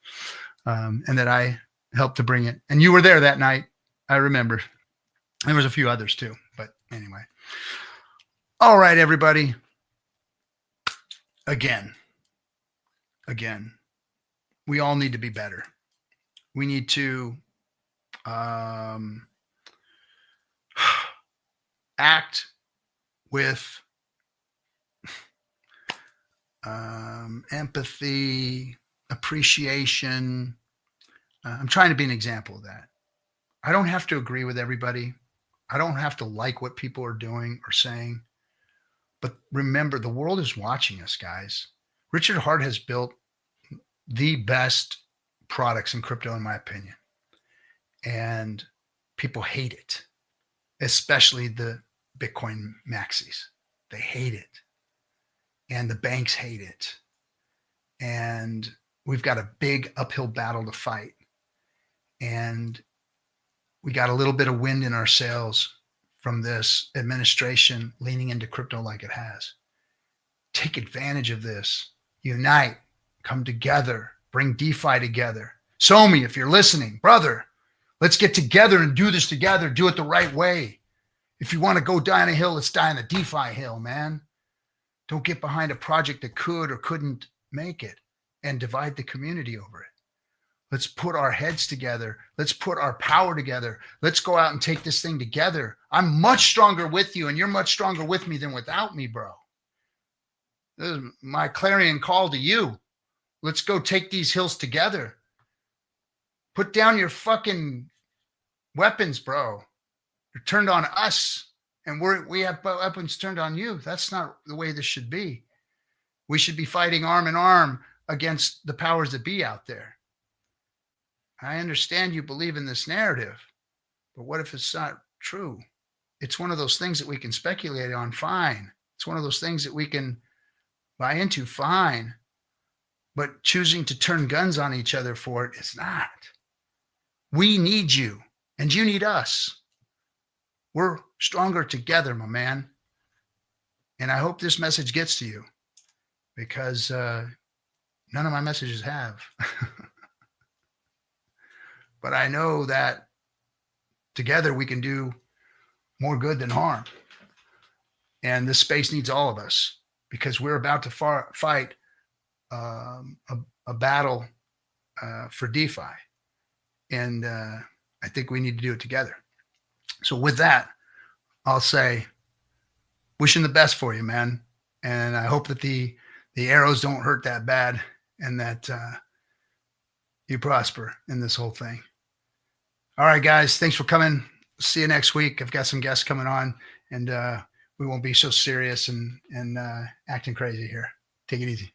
and that I helped to bring it. And you were there that night. I remember. There was a few others too, but anyway. All right, everybody. Again, we all need to be better. We need to act with empathy, appreciation. I'm trying to be an example of that. I don't have to agree with everybody. I don't have to like what people are doing or saying. But remember, the world is watching us, guys. Richard Hart has built the best products in crypto, in my opinion. And people hate it, especially the Bitcoin maxis. They hate it. And the banks hate it. And we've got a big uphill battle to fight. And we got a little bit of wind in our sails from this administration leaning into crypto like it has. Take advantage of this. Unite, come together, bring DeFi together. Somi, if you're listening, brother, let's get together and do this together. Do it the right way. If you want to go die on a hill, let's die on the DeFi hill, man. Don't get behind a project that could or couldn't make it and divide the community over it. Let's put our heads together. Let's put our power together. Let's go out and take this thing together. I'm much stronger with you, and you're much stronger with me than without me, bro. This is my clarion call to you. Let's go take these hills together. Put down your fucking weapons, bro. You're turned on us, and we have weapons turned on you. That's not the way this should be. We should be fighting arm in arm against the powers that be out there. I understand you believe in this narrative, but what if it's not true? It's one of those things that we can speculate on, fine. It's one of those things that we can buy into, fine. But choosing to turn guns on each other for it is not. We need you, and you need us. We're stronger together, my man. And I hope this message gets to you, because none of my messages have. But I know that together we can do more good than harm. And this space needs all of us, because we're about to fight a battle for DeFi. And I think we need to do it together. So with that, I'll say, wishing the best for you, man. And I hope that the arrows don't hurt that bad, and that you prosper in this whole thing. All right, guys, thanks for coming. See you next week. I've got some guests coming on, and we won't be so serious and acting crazy here. Take it easy.